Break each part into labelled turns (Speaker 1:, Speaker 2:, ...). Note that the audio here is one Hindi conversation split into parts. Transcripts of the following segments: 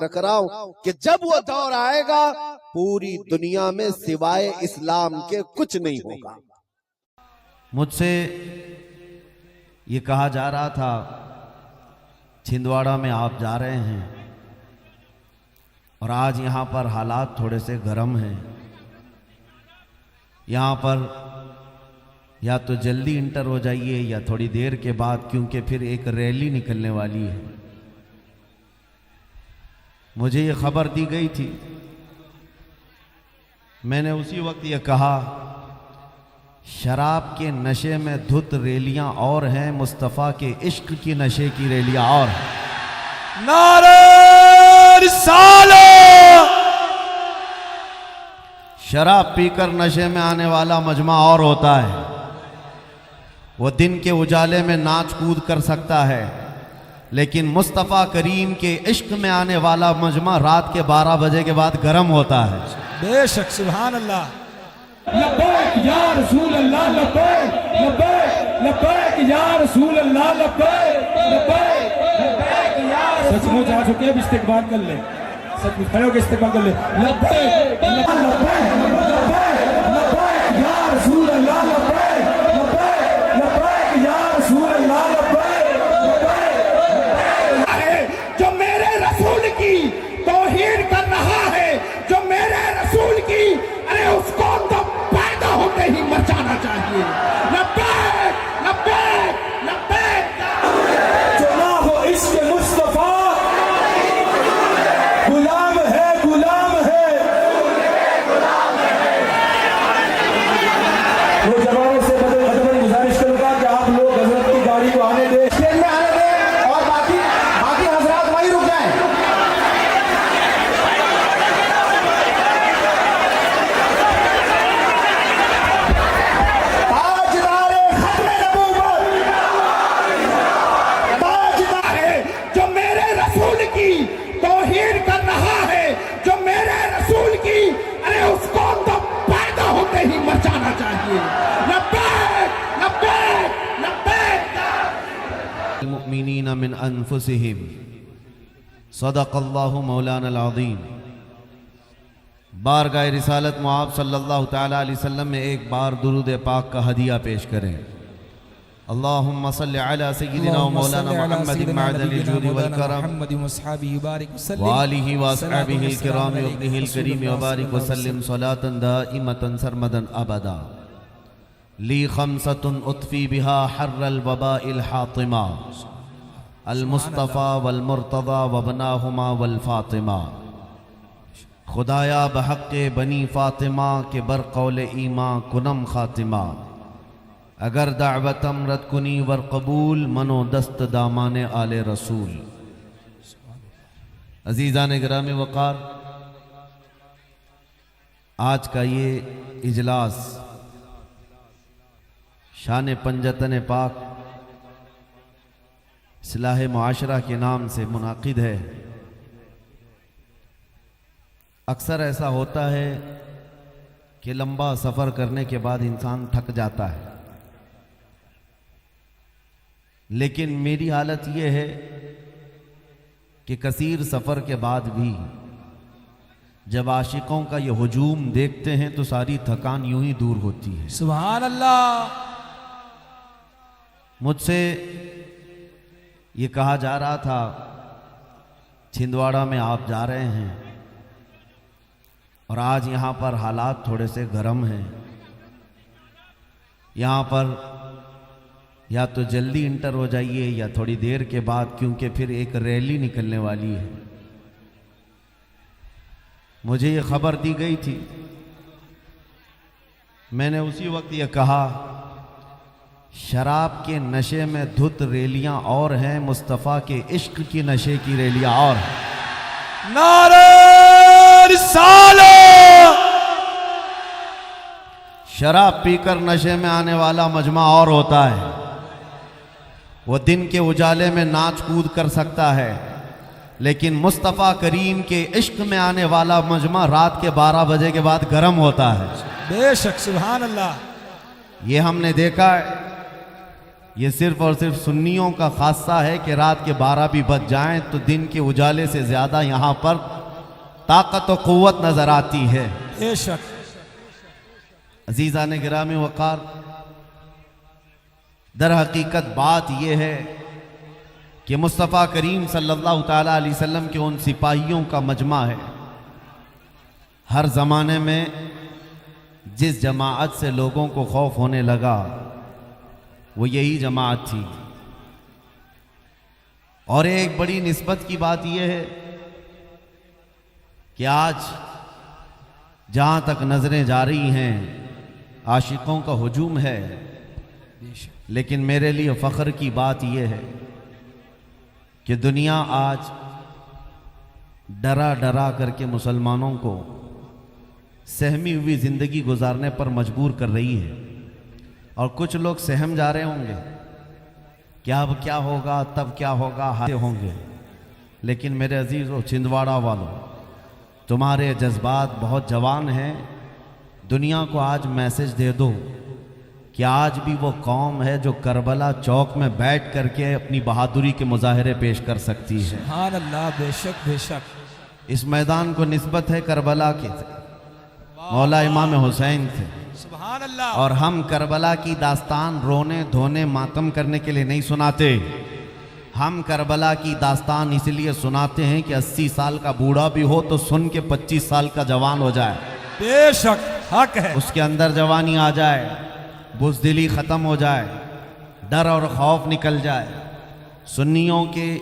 Speaker 1: रख रहा हूं कि जब वो दौर आएगा पूरी दुनिया में सिवाय इस्लाम के कुछ नहीं होगा।
Speaker 2: मुझसे ये कहा जा रहा था छिंदवाड़ा में आप जा रहे हैं और आज यहाँ पर हालात थोड़े से गर्म हैं। यहाँ पर या तो जल्दी इंटर हो जाइए या थोड़ी देर के बाद, क्योंकि फिर एक रैली निकलने वाली है। मुझे ये खबर दी गई थी, मैंने उसी वक्त ये कहा शराब के नशे में धुत रैलियां और हैं, मुस्तफ़ा के इश्क की नशे की रैलियां और हैं।
Speaker 3: नारे रिसालत।
Speaker 2: शराब पीकर नशे में आने वाला मजमा और होता है, वो दिन के उजाले में नाच कूद कर सकता है, लेकिन मुस्तफ़ा करीम के इश्क में आने वाला मजमा रात के 12 बजे के बाद गर्म होता है।
Speaker 3: बेशक, सुभान अल्लाह।
Speaker 4: लब्बैक या रसूल अल्लाह, लब्बैक लब्बैक लब्बैक या रसूल अल्लाह, लब्बैक लब्बैक लब्बैक या रसूल। सचमुच आ चुके हैं, इस्तिकबाल कर ले, सचमुच खड़े होकर इस्तिकबाल कर ले। लब्बैक लब्बैक लब्बैक लब्बैक या रसूल अल्लाह, लब्बैक लब्बैक लब्बैक या रसूल अल्लाह, लब्बैक लब्बैक। जो मेरे रसूल की तौहीन कर रहा है, जो मेरे रसूल की, अरे उसको तो पैदा होते ही मर जाना चाहिए। लब्बैक लब्बैक लब्बैक। जो ना हो इश्क मुस्तफा, गुलाम है गुलाम है। वो जमाने से बदल गुजारिश करूंगा कि आप लोग हजरत की गाड़ी को आने दें, स्टेज में आने दें और बाकी हजरात वहीं रुक जाएं। तौहीन कर रहा है, जो मेरे रसूल की, अरे उसको तो पैदा होते ही मर जाना चाहिए। लब्बैक लब्बैक लब्बैक।
Speaker 2: मुमिनीना मिन अनफुसिहिम सदक़ल्लाहु मौलाना अल-अज़ीम। बारगाह रिसालत मुआब सल्लल्लाहु तआला अलैहि वसल्लम में एक बार दुरूद पाक का हदिया पेश करें। अल्लाहुम्मा सल्लि अला सय्यिदिना व मौलाना मुहम्मदिन मअदनिल जूदि वल करम व आलिहि व अस्हाबिहिल किराम व इब्निहिल करीम व बारिक व सल्लिम सलातन दाइमतन सरमदन अबदा। ली खमसतुन उतफी बिहा हर्रल वबाइल हातिमा, अल मुस्तफ़ा वल मुर्तज़ा व बनाहुमा वल फातिमा। खुदाया बहक़्क़े बनी फातिमा के बरक़ौल ईमा कुनम खातिमा। अगर दावतम रद कुनी वर कबूल, मनो दस्त दामाने आले रसूल। अजीज़ान गिरामी वक़ार, आज का ये इजलास शान पंजतन पाक इस्लाह मुआशरा के नाम से मुनाकिद है। अक्सर ऐसा होता है कि लंबा सफ़र करने के बाद इंसान थक जाता है, लेकिन मेरी हालत यह है कि कसीर सफ़र के बाद भी जब आशिकों का ये हुजूम देखते हैं तो सारी थकान यूं ही दूर होती है।
Speaker 3: सुभान अल्लाह।
Speaker 2: मुझसे ये कहा जा रहा था छिंदवाड़ा में आप जा रहे हैं और आज यहाँ पर हालात थोड़े से गर्म हैं। यहाँ पर या तो जल्दी इंटर हो जाइए या थोड़ी देर के बाद, क्योंकि फिर एक रैली निकलने वाली है। मुझे ये खबर दी गई थी, मैंने उसी वक्त ये कहा शराब के नशे में धुत रैलियां और हैं, मुस्तफ़ा के इश्क की नशे की रैलियां और हैं।
Speaker 3: नारे रिसालत।
Speaker 2: शराब पीकर नशे में आने वाला मजमा और होता है, वो दिन के उजाले में नाच कूद कर सकता है, लेकिन मुस्तफ़ा करीम के इश्क में आने वाला मजमा रात के 12 बजे के बाद गर्म होता है।
Speaker 3: बेशक, सुभान अल्लाह।
Speaker 2: ये हमने देखा है, ये सिर्फ और सिर्फ सुन्नियों का खासा है कि रात के 12 भी बज जाएं तो दिन के उजाले से ज़्यादा यहाँ पर ताकत और क़ुव्वत नज़र आती है।
Speaker 3: बेशक
Speaker 2: अजीज़ान गिरामी वक़ार, दर हकीकत बात यह है कि मुस्तफ़ा करीम सल्लल्लाहु ताला अलैहि वसल्लम के उन सिपाहियों का मजमा है। हर ज़माने में जिस जमाअत से लोगों को खौफ होने लगा वो यही जमाअत थी। और एक बड़ी निस्बत की बात यह है कि आज जहाँ तक नज़रें जा रही हैं आशिकों का हुजूम है, लेकिन मेरे लिए फ़ख्र की बात यह है कि दुनिया आज डरा डरा करके मुसलमानों को सहमी हुई ज़िंदगी गुजारने पर मजबूर कर रही है। और कुछ लोग सहम जा रहे होंगे कि अब क्या होगा, तब क्या होगा, हादसे होंगे। लेकिन मेरे अजीज़ों, छिंदवाड़ा वालों, तुम्हारे जज्बात बहुत जवान हैं। दुनिया को आज मैसेज दे दो कि आज भी वो कौम है जो करबला चौक में बैठ करके अपनी बहादुरी के मुजाहरे पेश कर सकती है।
Speaker 3: सुभान अल्लाह। बेशक बेशक।
Speaker 2: इस मैदान को निस्बत है करबला के मौला इमाम हुसैन थे।
Speaker 3: सुभान अल्लाह।
Speaker 2: और हम करबला की दास्तान रोने धोने मातम करने के लिए नहीं सुनाते। हम करबला की दास्तान इसलिए सुनाते हैं कि 80 साल का बूढ़ा भी हो तो सुन के 25 साल का जवान हो जाए।
Speaker 3: बेशक हक है।
Speaker 2: उसके अंदर जवानी आ जाए, बुज़दिली ख़त्म हो जाए, डर और खौफ निकल जाए। सुन्नियों के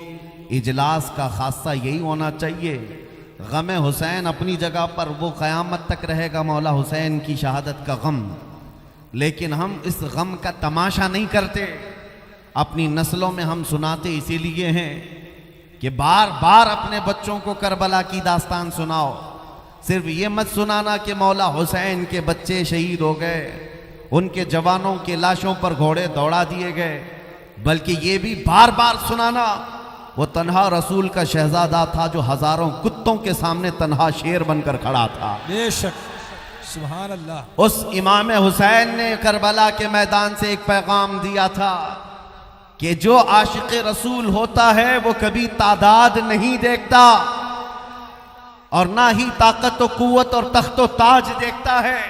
Speaker 2: इजलास का खासा यही होना चाहिए। गम हुसैन अपनी जगह पर वो क़यामत तक रहेगा, मौला हुसैन की शहादत का गम। लेकिन हम इस गम का तमाशा नहीं करते। अपनी नस्लों में हम सुनाते इसीलिए हैं कि बार बार अपने बच्चों को करबला की दास्तान सुनाओ। सिर्फ ये मत सुनाना कि मौला हुसैन के बच्चे शहीद हो गए, उनके जवानों के लाशों पर घोड़े दौड़ा दिए गए, बल्कि ये भी बार बार सुनाना वो तन्हा रसूल का शहजादा था जो हजारों कुत्तों के सामने तन्हा शेर बनकर खड़ा था।
Speaker 3: बेशक। सुभान अल्लाह।
Speaker 2: उस इमाम हुसैन ने करबला के मैदान से एक पैगाम दिया था कि जो आशिक रसूल होता है वो कभी तादाद नहीं देखता और ना ही ताकत और कुव्वत और तख्त और ताज देखता है।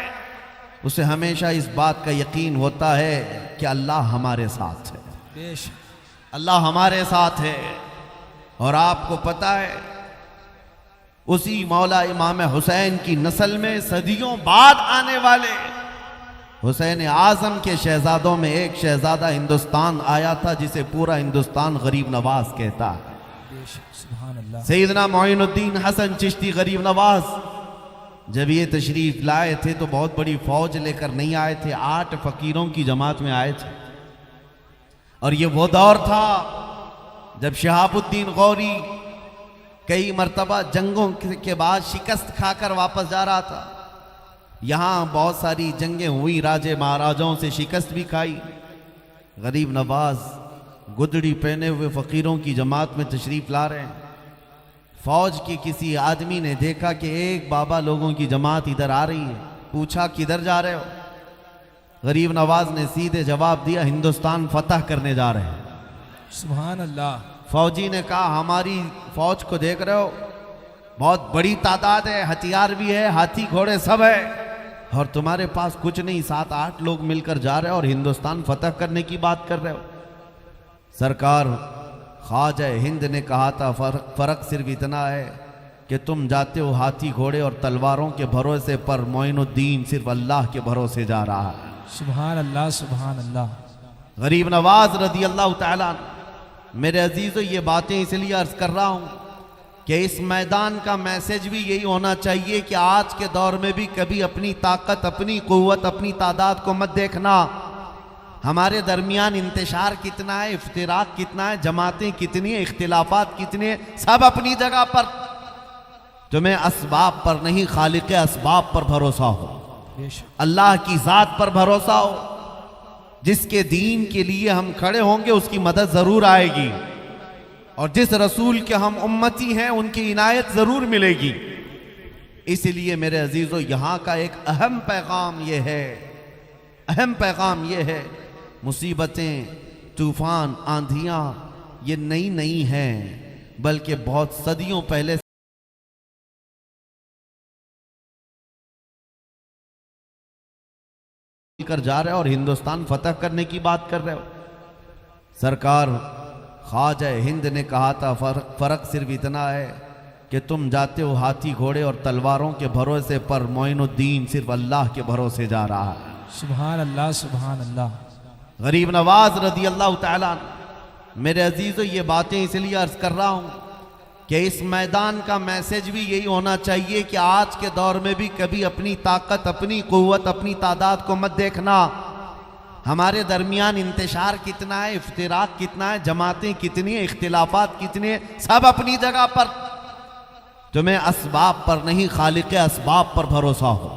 Speaker 2: उसे हमेशा इस बात का यकीन होता है कि अल्लाह हमारे साथ है।
Speaker 3: बेशक।
Speaker 2: अल्लाह हमारे साथ है। और आपको पता है उसी मौला इमाम हुसैन की नस्ल में सदियों बाद आने वाले हुसैन आज़म के शहजादों में एक शहजादा हिंदुस्तान आया था जिसे पूरा हिंदुस्तान गरीब नवाज कहता है।
Speaker 3: बेशक। सुभान अल्लाह।
Speaker 2: सैयदना मोइनुद्दीन हसन चिश्ती गरीब नवाज जब ये तशरीफ लाए थे तो बहुत बड़ी फौज लेकर नहीं आए थे, 8 फकीरों की जमात में आए थे। और ये वो दौर था जब शहाबुद्दीन गौरी कई मर्तबा जंगों के बाद शिकस्त खाकर वापस जा रहा था। यहाँ बहुत सारी जंगें हुई, राजे महाराजाओं से शिकस्त भी खाई। गरीब नवाज गुदड़ी पहने हुए फ़कीरों की जमात में तशरीफ़ ला रहे हैं। फौज के किसी आदमी ने देखा कि एक बाबा लोगों की जमात इधर आ रही है, पूछा किधर जा रहे हो? गरीब नवाज ने सीधे जवाब दिया, हिंदुस्तान फतह करने जा रहे हैं।
Speaker 3: सुभान अल्लाह।
Speaker 2: फौजी ने कहा, हमारी फौज को देख रहे हो, बहुत बड़ी तादाद है, हथियार भी है, हाथी घोड़े सब है, और तुम्हारे पास कुछ नहीं, 7-8 लोग मिलकर जा रहे हो और हिंदुस्तान फतह करने की बात कर रहे हो। सरकार ख्वाजा हिंद ने कहा था, फर्क सिर्फ इतना है कि तुम जाते हो हाथी घोड़े और तलवारों के भरोसे पर, मोइनुद्दीन सिर्फ अल्लाह के भरोसे जा रहा है।
Speaker 3: सुभान अल्लाह। सुभान अल्लाह।
Speaker 2: गरीब नवाज रदी अल्लाह तआला। मेरे अजीज़ों, ये बातें इसलिए अर्ज कर रहा हूँ कि इस मैदान का मैसेज भी यही होना चाहिए कि आज के दौर में भी कभी अपनी ताकत, अपनी कुव्वत, अपनी तादाद को मत देखना। हमारे दरमियान इंतशार कितना है, इफ्तिराक कितना है, जमातें कितनी है, इख्तिलाफात कितने हैं, सब अपनी जगह पर। तुम्हें असबाब पर नहीं, खालिक असबाब पर भरोसा हो, अल्लाह की ज़ात पर भरोसा हो। जिसके दीन के लिए हम खड़े होंगे उसकी मदद ज़रूर आएगी, और जिस रसूल के हम उम्मती हैं उनकी इनायत ज़रूर मिलेगी। इसलिए मेरे अजीज़ों, यहाँ का एक अहम पैगाम ये है, मुसीबतें तूफान, आंधियां ये नई नई हैं, बल्कि बहुत सदियों पहले कर जा रहे हो और हिंदुस्तान फतह करने की बात कर रहे हो। सरकार ख्वाजा हिंद ने कहा था फर्क सिर्फ इतना है कि तुम जाते हो हाथी घोड़े और तलवारों के भरोसे पर, मोइनुद्दीन सिर्फ अल्लाह के भरोसे जा रहा है।
Speaker 3: सुभान अल्लाह, सुभान अल्लाह।
Speaker 2: गरीब नवाज रदी अल्लाह तआला। मेरे अजीजों, ये बातें इसलिए अर्ज कर रहा हूं कि इस मैदान का मैसेज भी यही होना चाहिए कि आज के दौर में भी कभी अपनी ताकत, अपनी कुव्वत, अपनी तादाद को मत देखना। हमारे दरमियान इंतशार कितना है, इफ्तिराक कितना है, जमातें कितनी है, इख्तिलाफात कितने हैं, सब अपनी जगह पर। तुम्हें असबाब पर नहीं, खालिक असबाब पर भरोसा हो,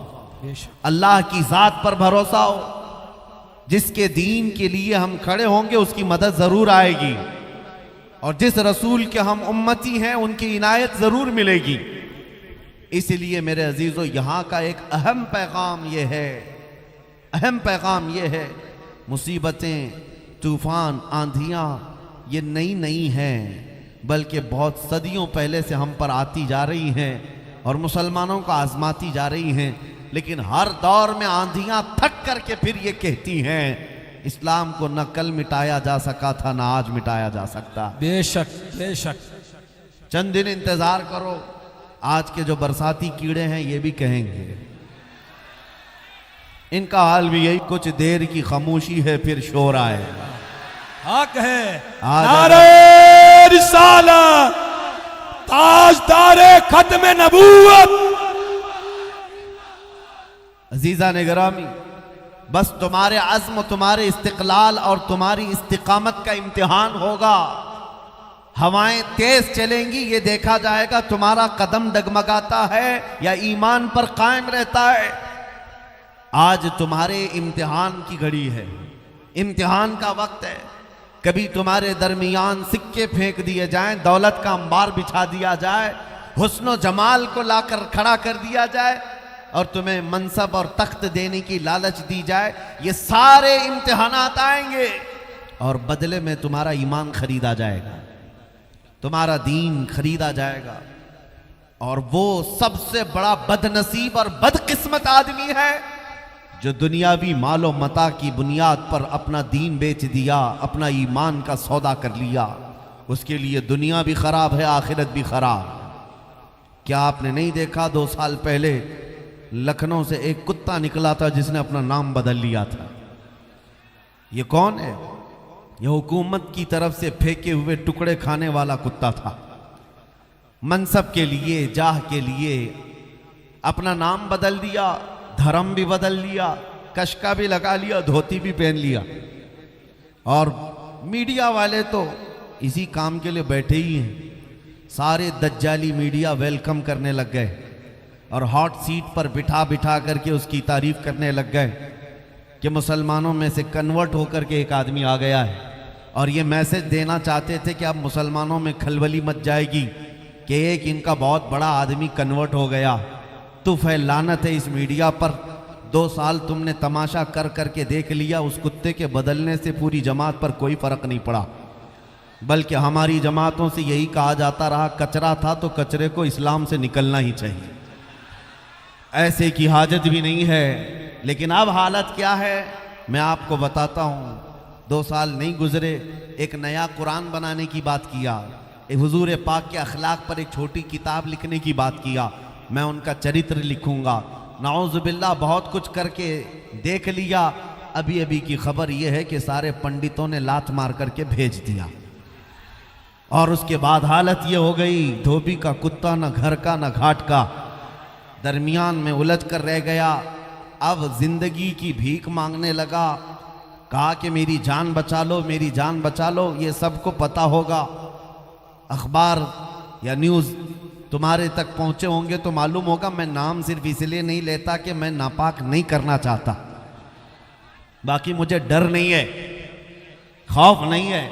Speaker 2: अल्लाह की जात पर भरोसा हो। जिसके दीन के लिए हम खड़े होंगे उसकी मदद जरूर आएगी, और जिस रसूल के हम उम्मती हैं उनकी इनायत जरूर मिलेगी। इसलिए मेरे अजीजों, यहां का एक अहम पैगाम यह है, अहम पैगाम यह है, मुसीबतें, तूफान, आंधियां ये नई नई हैं, बल्कि बहुत सदियों पहले से हम पर आती जा रही हैं और मुसलमानों को आजमाती जा रही हैं। लेकिन हर दौर में आंधियां थक करके फिर ये कहती हैं, इस्लाम को न कल मिटाया जा सका था, न आज मिटाया जा सकता।
Speaker 3: बेशक बेशक।
Speaker 2: चंद दिन इंतजार करो, आज के जो बरसाती कीड़े हैं ये भी कहेंगे। इनका हाल भी यही, कुछ देर की खामोशी है फिर शोर आएगा।
Speaker 3: हक है।
Speaker 4: नारे रिसालत, ताजदारे खत्म नबूवत।
Speaker 2: अजीजा ने गिरामी, बस तुम्हारे अज़्म, तुम्हारे इस्तिक़लाल और तुम्हारी इस्तिकामत का इम्तिहान होगा। हवाएं तेज चलेंगी, ये देखा जाएगा तुम्हारा कदम डगमगाता है या ईमान पर कायम रहता है। आज तुम्हारे इम्तिहान की घड़ी है, इम्तिहान का वक्त है। कभी तुम्हारे दरमियान सिक्के फेंक दिए जाएं, दौलत का अंबार बिछा दिया जाए, हुस्न जमाल को लाकर खड़ा कर दिया जाए और तुम्हें मनसब और तख्त देने की लालच दी जाए। ये सारे इम्तिहानात आएंगे और बदले में तुम्हारा ईमान खरीदा जाएगा, तुम्हारा दीन खरीदा जाएगा। और वो सबसे बड़ा बदनसीब और बदकिस्मत आदमी है जो दुनियावी मालो मता की बुनियाद पर अपना दीन बेच दिया, अपना ईमान का सौदा कर लिया। उसके लिए दुनिया भी खराब है, आखिरत भी खराब। क्या आपने नहीं देखा 2 साल पहले लखनऊ से एक कुत्ता निकला था जिसने अपना नाम बदल लिया था? ये कौन है? ये हुकूमत की तरफ से फेंके हुए टुकड़े खाने वाला कुत्ता था। मनसब के लिए, जाह के लिए अपना नाम बदल दिया, धर्म भी बदल लिया, कशका भी लगा लिया, धोती भी पहन लिया। और मीडिया वाले तो इसी काम के लिए बैठे ही हैं। सारे दज्जाली मीडिया वेलकम करने लग गए और हॉट सीट पर बिठा बिठा करके उसकी तारीफ करने लग गए कि मुसलमानों में से कन्वर्ट होकर के एक आदमी आ गया है। और ये मैसेज देना चाहते थे कि अब मुसलमानों में खलबली मच जाएगी कि एक इनका बहुत बड़ा आदमी कन्वर्ट हो गया। तुफ़ लानत है इस मीडिया पर। 2 साल तुमने तमाशा कर करके देख लिया, उस कुत्ते के बदलने से पूरी जमात पर कोई फ़र्क नहीं पड़ा, बल्कि हमारी जमातों से यही कहा जाता रहा, कचरा था तो कचरे को इस्लाम से निकलना ही चाहिए, ऐसे की हाजत भी नहीं है। लेकिन अब हालत क्या है मैं आपको बताता हूँ। 2 साल नहीं गुजरे, एक नया कुरान बनाने की बात किया, एक हुजूर पाक के अखलाक पर एक छोटी किताब लिखने की बात किया। मैं उनका चरित्र लिखूंगा, नाउज़ुबिल्लाह बहुत कुछ करके देख लिया। अभी अभी की खबर यह है कि सारे पंडितों ने लात मार करके भेज दिया। और उसके बाद हालत ये हो गई, धोबी का कुत्ता न घर का न घाट का, दरमियान में उलझ कर रह गया। अब जिंदगी की भीख मांगने लगा, कहा कि मेरी जान बचा लो, मेरी जान बचा लो। ये सबको पता होगा, अखबार या न्यूज़ तुम्हारे तक पहुंचे होंगे तो मालूम होगा। मैं नाम सिर्फ इसलिए नहीं लेता कि मैं नापाक नहीं करना चाहता, बाकी मुझे डर नहीं है, खौफ नहीं है।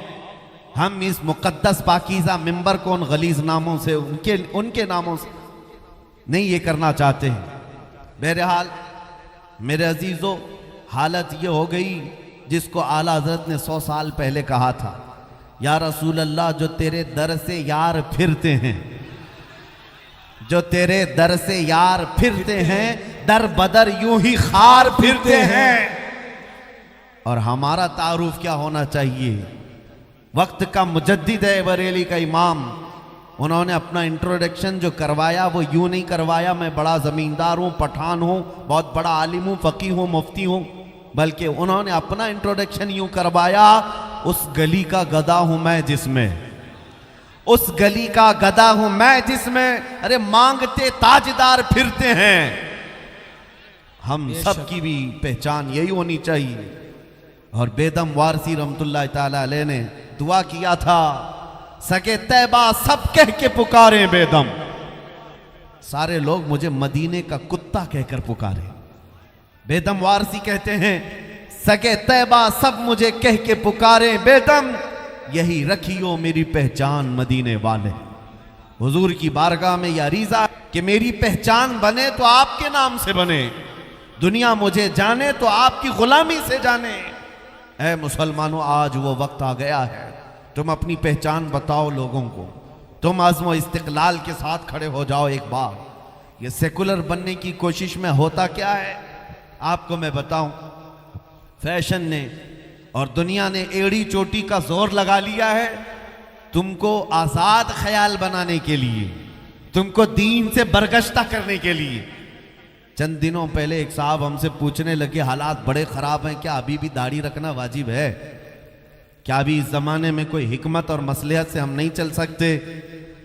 Speaker 2: हम इस मुकद्दस पाकीज़ा मिंबर को उन गलीज नामों से, उनके नामों से नहीं ये करना चाहते हैं। बहरहाल मेरे अजीज़ों, हालत ये हो गई जिसको आला हजरत ने 100 साल पहले कहा था, या रसूल अल्लाह जो तेरे दर से यार फिरते हैं, जो तेरे दर से यार फिरते हैं, दर बदर यूं ही खार फिरते हैं। और हमारा तारुफ क्या होना चाहिए? वक्त का मुजद्दिद है बरेली का इमाम, उन्होंने अपना इंट्रोडक्शन जो करवाया वो यूं नहीं करवाया मैं बड़ा ज़मींदार हूँ, पठान हूँ, बहुत बड़ा आलिम हूँ, फ़कीह हूँ, मुफ्ती हूँ, बल्कि उन्होंने अपना इंट्रोडक्शन यूं करवाया, उस गली का गधा हूँ मैं जिसमें, उस गली का गधा हूँ मैं जिसमें अरे मांगते ताजदार फिरते हैं। हम सब की भी पहचान यही होनी चाहिए। और बेदम वारसी रहमतुल्लाह ताला अलैह ने दुआ किया था, सके तैबा सब कह के पुकारे बेदम, सारे लोग मुझे मदीने का कुत्ता कहकर पुकारे। बेदम वारसी कहते हैं, सके तैबा सब मुझे कह के पुकारे बेदम, यही रखियो मेरी पहचान मदीने वाले। हुजूर की बारगाह में यह अरीज़ा कि मेरी पहचान बने तो आपके नाम से बने, दुनिया मुझे जाने तो आपकी गुलामी से जाने। ऐ मुसलमानों, आज वो वक्त आ गया है, तुम अपनी पहचान बताओ लोगों को, तुम अज़्म व इस्तिक़लाल के साथ खड़े हो जाओ एक बार। ये सेकुलर बनने की कोशिश में होता क्या है आपको मैं बताऊं, फैशन ने और दुनिया ने एड़ी चोटी का जोर लगा लिया है तुमको आज़ाद ख्याल बनाने के लिए, तुमको दीन से बरगश्ता करने के लिए। चंद दिनों पहले एक साहब हमसे पूछने लगे, हालात बड़े ख़राब हैं, क्या अभी भी दाढ़ी रखना वाजिब है? क्या अभी इस ज़माने में कोई हिकमत और मसलहत से हम नहीं चल सकते?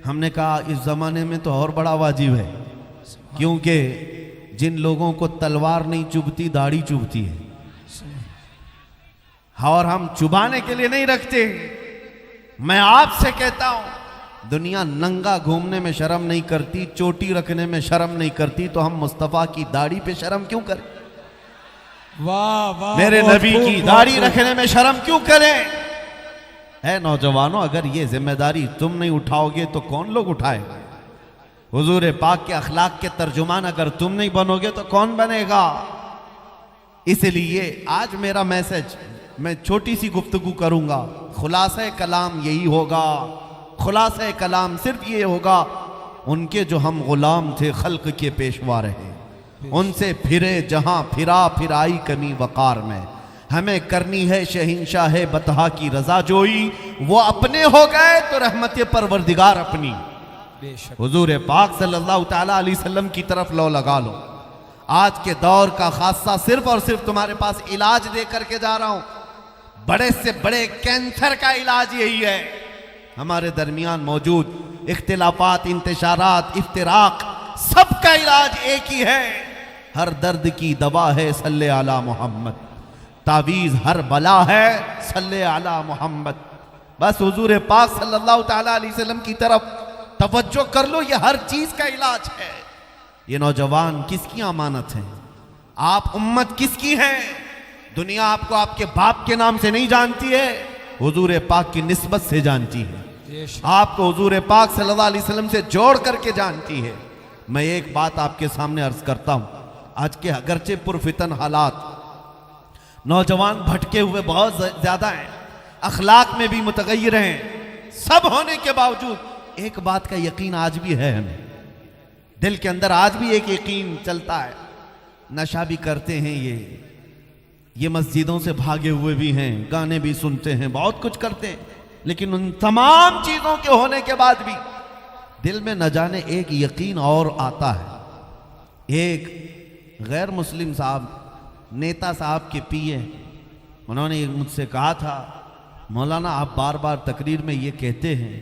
Speaker 2: हमने कहा इस ज़माने में तो और बड़ा वाजिब है, क्योंकि जिन लोगों को तलवार नहीं चुभती दाढ़ी चुभती है, और हम चुभाने के लिए नहीं रखते। मैं आपसे कहता हूं, दुनिया नंगा घूमने में शर्म नहीं करती, चोटी रखने में शर्म नहीं करती, तो हम मुस्तफ़ा की दाढ़ी पे शर्म क्यों करें?
Speaker 3: वाह वाह,
Speaker 2: मेरे
Speaker 3: बहुत
Speaker 2: नबी
Speaker 3: खूब,
Speaker 2: की
Speaker 3: बहुत
Speaker 2: दाढ़ी
Speaker 3: खूब।
Speaker 2: रखने में शर्म क्यों करें? है नौजवानों, अगर ये जिम्मेदारी तुम नहीं उठाओगे तो कौन लोग उठाएगा? हुजूर पाक के अखलाक के तर्जुमान अगर तुम नहीं बनोगे तो कौन बनेगा? इसलिए आज मेरा मैसेज, मैं छोटी सी गुफ्तगू करूंगा, खुलासा कलाम यही होगा, खुलासा कलाम सिर्फ ये होगा, उनके जो हम गुलाम थे खल्क के पेशवा रहे, उनसे फिरे जहां फिरा फिराई कमी वकार में, हमें करनी है शहंशाह बतहा की रजा जोई, वो अपने हो गए तो रहमत परवरदिगार अपनी।
Speaker 3: बेशक
Speaker 2: हुजूर पाक सल्लल्लाहु ताला अलैहि वसल्लम की तरफ लो लगा लो। आज के दौर का खासा सिर्फ और सिर्फ तुम्हारे पास इलाज दे करके जा रहा हूं, बड़े से बड़े कैंसर का इलाज यही है। हमारे दरमियान मौजूद इख्तिलाफात, इंतशारात, इफ्तिराक, सबका इलाज एक ही है। हर दर्द की दवा है सल्ले आला मोहम्मद, तावीज़ हर बला है सल्ले आला मोहम्मद। बस हुजूर पाक सल्लल्लाहु ताला अलैहि वसल्लम की तरफ तवज्जो कर लो, ये हर चीज का इलाज है। ये नौजवान किसकी अमानत है? आप उम्मत किसकी हैं? दुनिया आपको आपके बाप के नाम से नहीं जानती है, हुजूर पाक की निस्बत से जानती है,
Speaker 3: बेशक
Speaker 2: आपको हुजूर पाक सल्लल्लाहु अलैहि वसल्लम से जोड़ करके जानती है। मैं एक बात आपके सामने अर्ज करता हूं, आज के अगरचे पुरफितन हालात, नौजवान भटके हुए बहुत ज्यादा हैं, अखलाक में भी मुतगय्यर हैं, सब होने के बावजूद एक बात का यकीन आज भी है, हमें दिल के अंदर आज भी एक यकीन चलता है, नशा भी करते हैं ये मस्जिदों से भागे हुए भी हैं, गाने भी सुनते हैं, बहुत कुछ करते हैं, लेकिन उन तमाम चीजों के होने के बाद भी दिल में न जाने एक यकीन और आता है। एक गैर मुस्लिम साहब, नेता साहब के पीए, उन्होंने मुझसे कहा था, मौलाना आप बार बार तकरीर में ये कहते हैं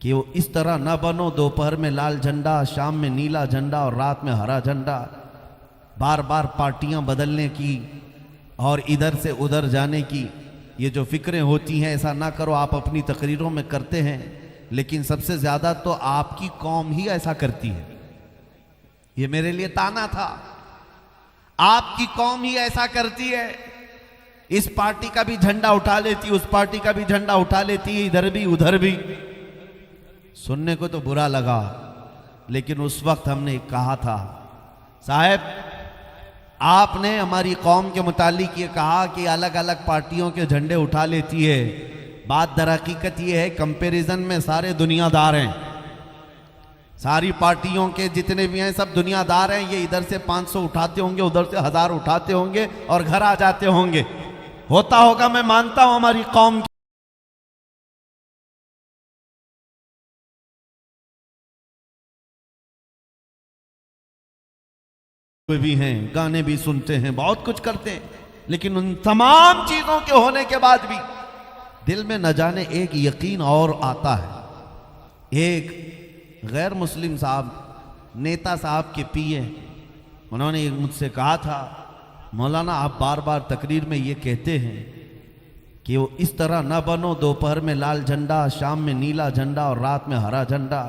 Speaker 2: कि वो इस तरह ना बनो, दोपहर में लाल झंडा, शाम में नीला झंडा और रात में हरा झंडा, बार बार पार्टियां बदलने की और इधर से उधर जाने की ये जो फिक्रें होती हैं, ऐसा ना करो। आप अपनी तकरीरों में करते हैं, लेकिन सबसे ज़्यादा तो आपकी कौम ही ऐसा करती है। ये मेरे लिए ताना था, आपकी कौम ही ऐसा करती है, इस पार्टी का भी झंडा उठा लेती, उस पार्टी का भी झंडा उठा लेती है, इधर भी उधर भी। सुनने को तो बुरा लगा, लेकिन उस वक्त हमने कहा था, साहब आपने हमारी कौम के मुतालिक ये कहा कि अलग अलग पार्टियों के झंडे उठा लेती है। बात दर हकीकत ये है, कंपैरिजन में सारे दुनियादार हैं, सारी पार्टियों के जितने भी हैं सब दुनियादार हैं। ये इधर से 500 उठाते होंगे, उधर से 1000 उठाते होंगे और घर आ जाते होंगे। होता होगा, मैं मानता हूं हमारी कौम भी हैं, गाने भी सुनते हैं, बहुत कुछ करते हैं, लेकिन उन तमाम चीजों के होने के बाद भी दिल में न जाने एक यकीन और आता है। एक गैर मुस्लिम साहब, नेता साहब के पिए, उन्होंने मुझसे कहा था, मौलाना आप बार बार तकरीर में ये कहते हैं कि वो इस तरह ना बनो, दोपहर में लाल झंडा, शाम में नीला झंडा और रात में हरा झंडा,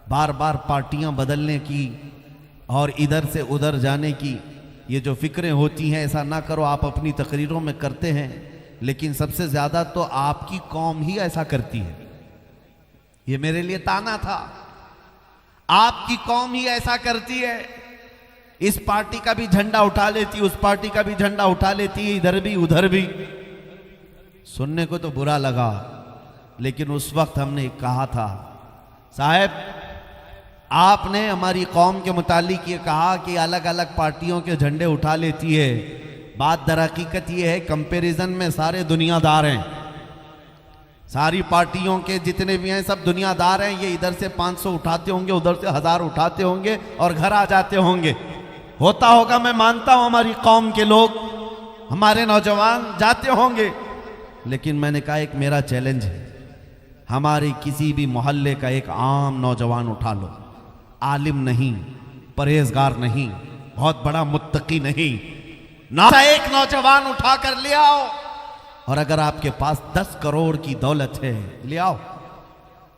Speaker 2: बार बार पार्टियां बदलने की और इधर से उधर जाने की ये जो फिक्रें होती हैं, ऐसा ना करो। आप अपनी तकरीरों में करते हैं, लेकिन सबसे ज़्यादा तो आपकी कौम ही ऐसा करती है। ये मेरे लिए ताना था, आपकी कौम ही ऐसा करती है। इस पार्टी का भी झंडा उठा लेती, उस पार्टी का भी झंडा उठा लेती है, इधर भी उधर भी। सुनने को तो बुरा लगा, लेकिन उस वक्त हमने कहा था, साहब आपने हमारी कौम के मुतालिक ये कहा कि अलग अलग पार्टियों के झंडे उठा लेती है। बात दर हकीकत ये है, कंपैरिजन में सारे दुनियादार हैं, सारी पार्टियों के जितने भी हैं सब दुनियादार हैं। ये इधर से 500 उठाते होंगे, उधर से 1000 उठाते होंगे और घर आ जाते होंगे। होता होगा, मैं मानता हूं हमारी कौम के लोग, हमारे नौजवान जाते होंगे, लेकिन मैंने कहा एक मेरा चैलेंज है, हमारे किसी भी मोहल्ले का एक आम नौजवान उठा लो, आलिम नहीं, परहेजगार नहीं, बहुत बड़ा मुत्तकी नहीं, ना एक नौजवान उठा कर ले आओ। और अगर आपके पास 10 करोड़ की दौलत है, ले आओ,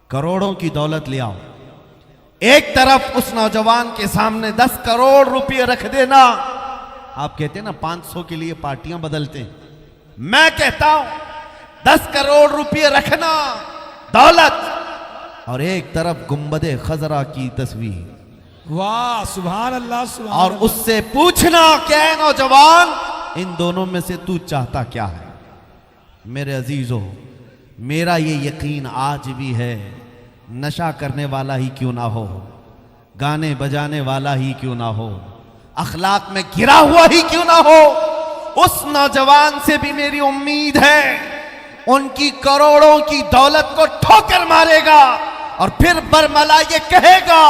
Speaker 2: करोड़ों की दौलत ले आओ। एक तरफ उस नौजवान के सामने 10 करोड़ रुपए रख देना। आप कहते हैं ना 500 के लिए पार्टियां बदलते हैं, मैं कहता हूं 10 करोड़ रुपए रखना दौलत, और एक तरफ गुंबदे खजरा की तस्वीर,
Speaker 3: वाह सुभान अल्लाह सुभान
Speaker 2: और
Speaker 3: अल्लाह।
Speaker 2: उससे पूछना क्या है नौजवान, इन दोनों में से तू चाहता क्या है। मेरे अजीजों, मेरा ये यकीन आज भी है, नशा करने वाला ही क्यों ना हो, गाने बजाने वाला ही क्यों ना हो, अखलाक में गिरा हुआ ही क्यों ना हो, उस नौजवान से भी मेरी उम्मीद है उनकी करोड़ों की दौलत को ठोकर मारेगा और फिर बरमला ये कहेगा,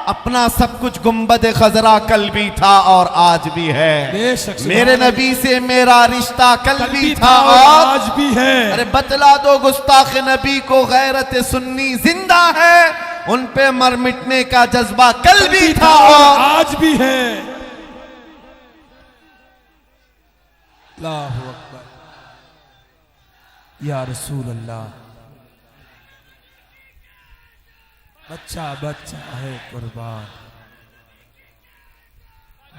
Speaker 2: अपना सब कुछ गुंबद खजरा कल भी था और आज भी है,
Speaker 3: बेशक
Speaker 2: मेरे नबी से मेरा रिश्ता कल भी था और
Speaker 3: आज भी है।
Speaker 2: अरे बतला दो गुस्ताख नबी को, गैरत सुन्नी जिंदा है, उन पे मर मिटने का जज्बा कल भी था और
Speaker 3: आज भी है। अल्लाहु अकबर, या रसूल अल्लाह। बच्चा बच्चा है कुर्बान,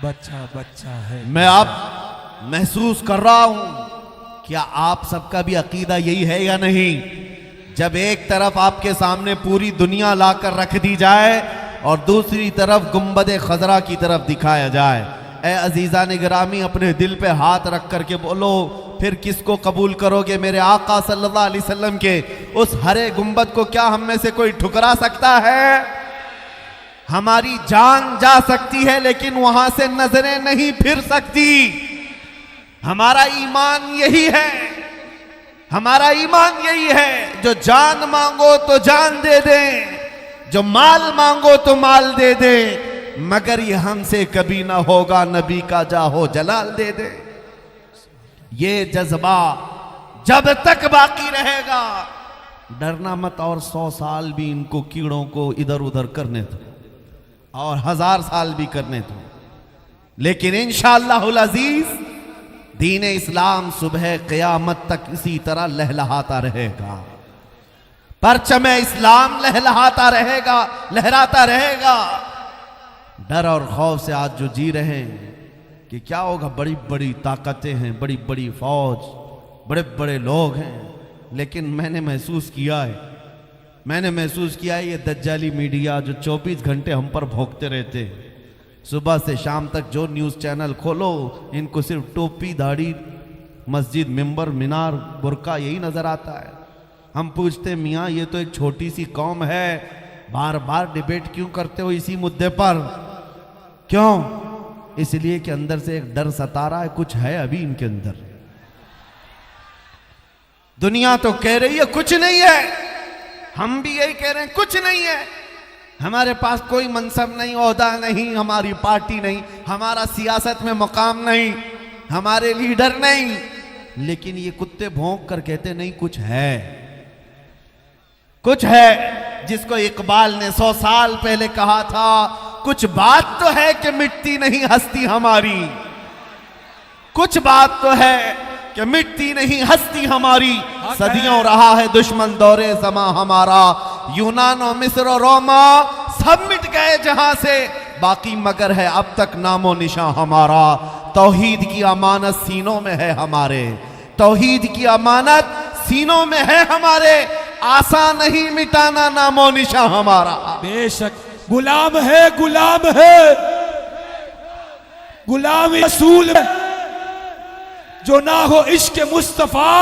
Speaker 3: बच्चा बच्चा है।
Speaker 2: मैं अब महसूस कर रहा हूं, क्या आप सबका भी अकीदा यही है या नहीं। जब एक तरफ आपके सामने पूरी दुनिया लाकर रख दी जाए और दूसरी तरफ गुंबद खजरा की तरफ दिखाया जाए, ए अजीजा ने गिरामी, अपने दिल पे हाथ रख करके बोलो, फिर किसको कबूल करोगे। मेरे आका सल्लल्लाहु अलैहि वसल्लम के उस हरे गुंबद को क्या हम में से कोई ठुकरा सकता है। हमारी जान जा सकती है, लेकिन वहां से नजरें नहीं फिर सकती। हमारा ईमान यही है, हमारा ईमान यही है, जो जान मांगो तो जान दे दे, जो माल मांगो तो माल दे दे, मगर ये हमसे कभी ना होगा, नबी का जाहो जलाल दे दे। ये जज्बा जब तक बाकी रहेगा, डरना मत, और 100 साल भी इनको कीड़ों को इधर उधर करने दो, और 1000 साल भी करने दो, लेकिन इंशाअल्लाहुल अजीज दीन इस्लाम सुबह क़यामत तक इसी तरह लहलहाता रहेगा। परचम इस्लाम लहलहाता रहेगा, लहराता रहेगा। डर और खौफ से आज जो जी रहे हैं कि क्या होगा, बड़ी बड़ी ताकतें हैं, बड़ी बड़ी फौज, बड़े बड़े लोग हैं, लेकिन मैंने महसूस किया है ये दज्जाली मीडिया जो 24 घंटे हम पर भोंकते रहते हैं, सुबह से शाम तक जो न्यूज़ चैनल खोलो इनको सिर्फ टोपी दाढ़ी मस्जिद मिंबर मीनार बुर्का यही नजर आता है। हम पूछते मियाँ ये तो एक छोटी सी कौम है, बार बार डिबेट क्यों करते हो इसी मुद्दे पर? क्यों? इसलिए कि अंदर से एक डर सता रहा है, कुछ है अभी इनके अंदर। दुनिया तो कह रही है कुछ नहीं है, हम भी यही कह रहे हैं कुछ नहीं है, हमारे पास कोई मनसब नहीं, ओहदा नहीं, हमारी पार्टी नहीं, हमारा सियासत में मुकाम नहीं, हमारे लीडर नहीं। लेकिन ये कुत्ते भौंक कर कहते नहीं कुछ है, कुछ है। जिसको इकबाल ने 100 साल पहले कहा था, कुछ बात तो है कि मिटती नहीं हस्ती हमारी, कुछ बात तो है कि मिटती नहीं हस्ती हमारी। सदियों रहा है दुश्मन दौरे ज़मा हमारा, यूनान और मिस्र और रोमा सब मिट गए जहां से, बाकी मगर है अब तक नामो निशां हमारा। तौहीद की अमानत सीनों में है हमारे, तौहीद की अमानत सीनों में है हमारे, आसान नहीं मिटाना नामो निशां हमारा।
Speaker 3: बेशक गुलाम है, गुलाम है, गुलाम रसूल है। जो ना हो इश्क मुस्तफा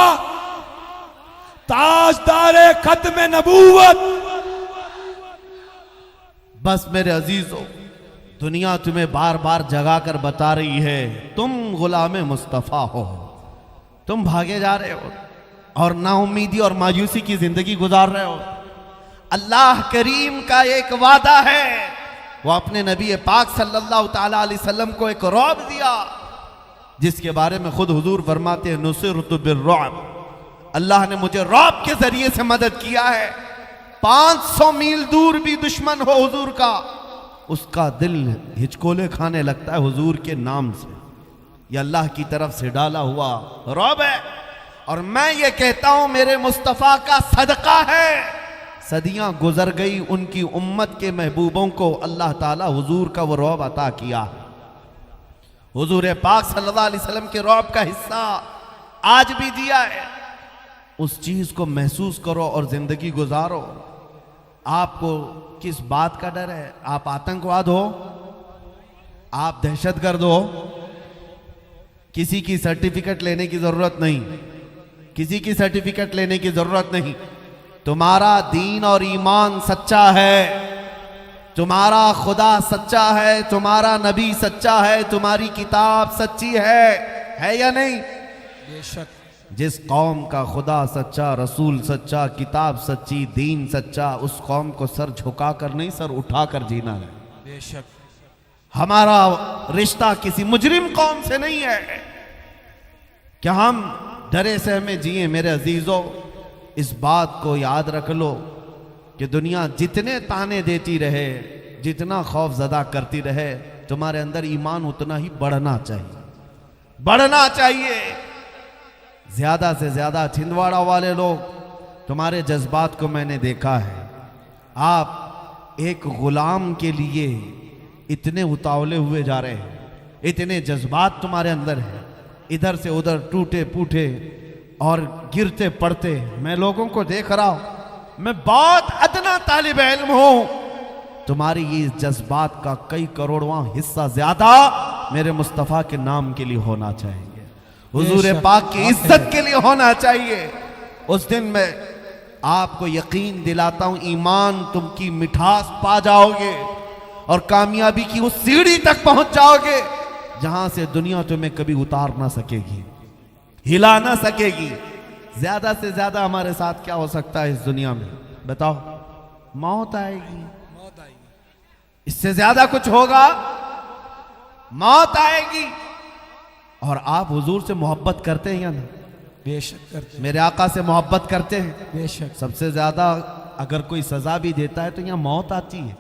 Speaker 3: ताजदारे खत्म नबूवत।
Speaker 2: बस मेरे अजीजों, दुनिया तुम्हें बार बार जगा कर बता रही है तुम गुलाम मुस्तफा हो, तुम भागे जा रहे हो और नाउमीदी और मायूसी की जिंदगी गुजार रहे हो। अल्लाह करीम का एक वादा है, वो अपने नबी पाक सल्लल्लाहु ताला अलैहि वसल्लम को एक रौब दिया, जिसके बारे में खुद हुजूर फरमाते हैं नुसिरतु बिर्रुअब, अल्लाह ने मुझे रौब के जरिए से मदद किया है। 500 मील दूर भी दुश्मन हो हुजूर का, उसका दिल हिचकोले खाने लगता है हुजूर के नाम से। यह अल्लाह की तरफ से डाला हुआ रौब है। और मैं ये कहता हूं मेरे मुस्तफ़ा का सदका है, सदियां गुजर गई, उनकी उम्मत के महबूबों को अल्लाह ताला हुजूर का वो रौब अता किया। हुजूर पाक सल्लल्लाहु अलैहि वसल्लम के रौब का हिस्सा आज भी दिया है। उस चीज को महसूस करो और जिंदगी गुजारो। आपको किस बात का डर है? आप आतंकवाद हो, आप दहशतगर्द हो, किसी की सर्टिफिकेट लेने की जरूरत नहीं, किसी की सर्टिफिकेट लेने की जरूरत नहीं। तुम्हारा दीन और ईमान सच्चा है, तुम्हारा खुदा सच्चा है, तुम्हारा नबी सच्चा है, तुम्हारी किताब सच्ची है या नहीं?
Speaker 3: बेशक।
Speaker 2: जिस कौम का खुदा सच्चा, रसूल सच्चा, किताब सच्ची, दीन सच्चा, उस कौम को सर झुकाकर नहीं सर उठाकर जीना है।
Speaker 3: बेशक।
Speaker 2: हमारा रिश्ता किसी मुजरिम कौम से नहीं है कि हम डरे सहमे जिए। मेरे अजीजों, इस बात को याद रख लो कि दुनिया जितने ताने देती रहे, जितना खौफ ज़दा करती रहे, तुम्हारे अंदर ईमान उतना ही बढ़ना चाहिए, बढ़ना चाहिए। ज्यादा से ज्यादा छिंदवाड़ा वाले लोग, तुम्हारे जज्बात को मैंने देखा है। आप एक गुलाम के लिए इतने उतावले हुए जा रहे हैं, इतने जज्बात तुम्हारे अंदर हैं, इधर से उधर टूटे फूटे और गिरते पड़ते। मैं लोगों को देख रहा हूं, मैं बहुत अदना तालिब इल्म हूं, तुम्हारी ये जज्बात का कई करोड़वां हिस्सा ज्यादा मेरे मुस्तफ़ा के नाम के लिए होना चाहिए, हुजूर पाक की इज्जत के लिए होना चाहिए। उस दिन मैं आपको यकीन दिलाता हूं, ईमान तुम की मिठास पा जाओगे और कामयाबी की उस सीढ़ी तक पहुंच जाओगे जहां से दुनिया तुम्हें कभी उतार ना सकेगी, हिला ना सकेगी। ज्यादा से ज्यादा हमारे साथ क्या हो सकता है इस दुनिया में? बताओ। मौत आएगी, इससे ज्यादा कुछ होगा? मौत आएगी। और आप हुजूर से मोहब्बत करते हैं या नहीं?
Speaker 3: बेशक करते हैं।
Speaker 2: मेरे आका से मोहब्बत करते हैं।
Speaker 3: बेशक।
Speaker 2: सबसे ज्यादा अगर कोई सजा भी देता है तो यहाँ मौत आती है,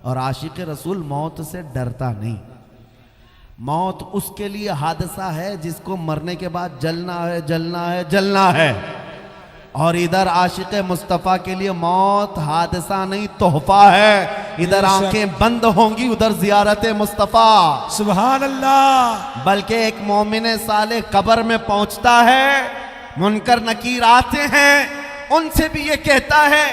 Speaker 2: और आशिक रसूल मौत से डरता नहीं। मौत उसके लिए हादसा है जिसको मरने के बाद जलना है, जलना है, जलना है। और इधर आशिक मुस्तफ़ा के लिए मौत हादसा नहीं, तोहफा है। इधर आंखें बंद होंगी, उधर जियारत मुस्तफ़ा।
Speaker 3: सुभान अल्लाह।
Speaker 2: बल्कि एक मोमिन साले कब्र में पहुंचता है, मुनकर नकीर आते हैं, उनसे भी ये कहता है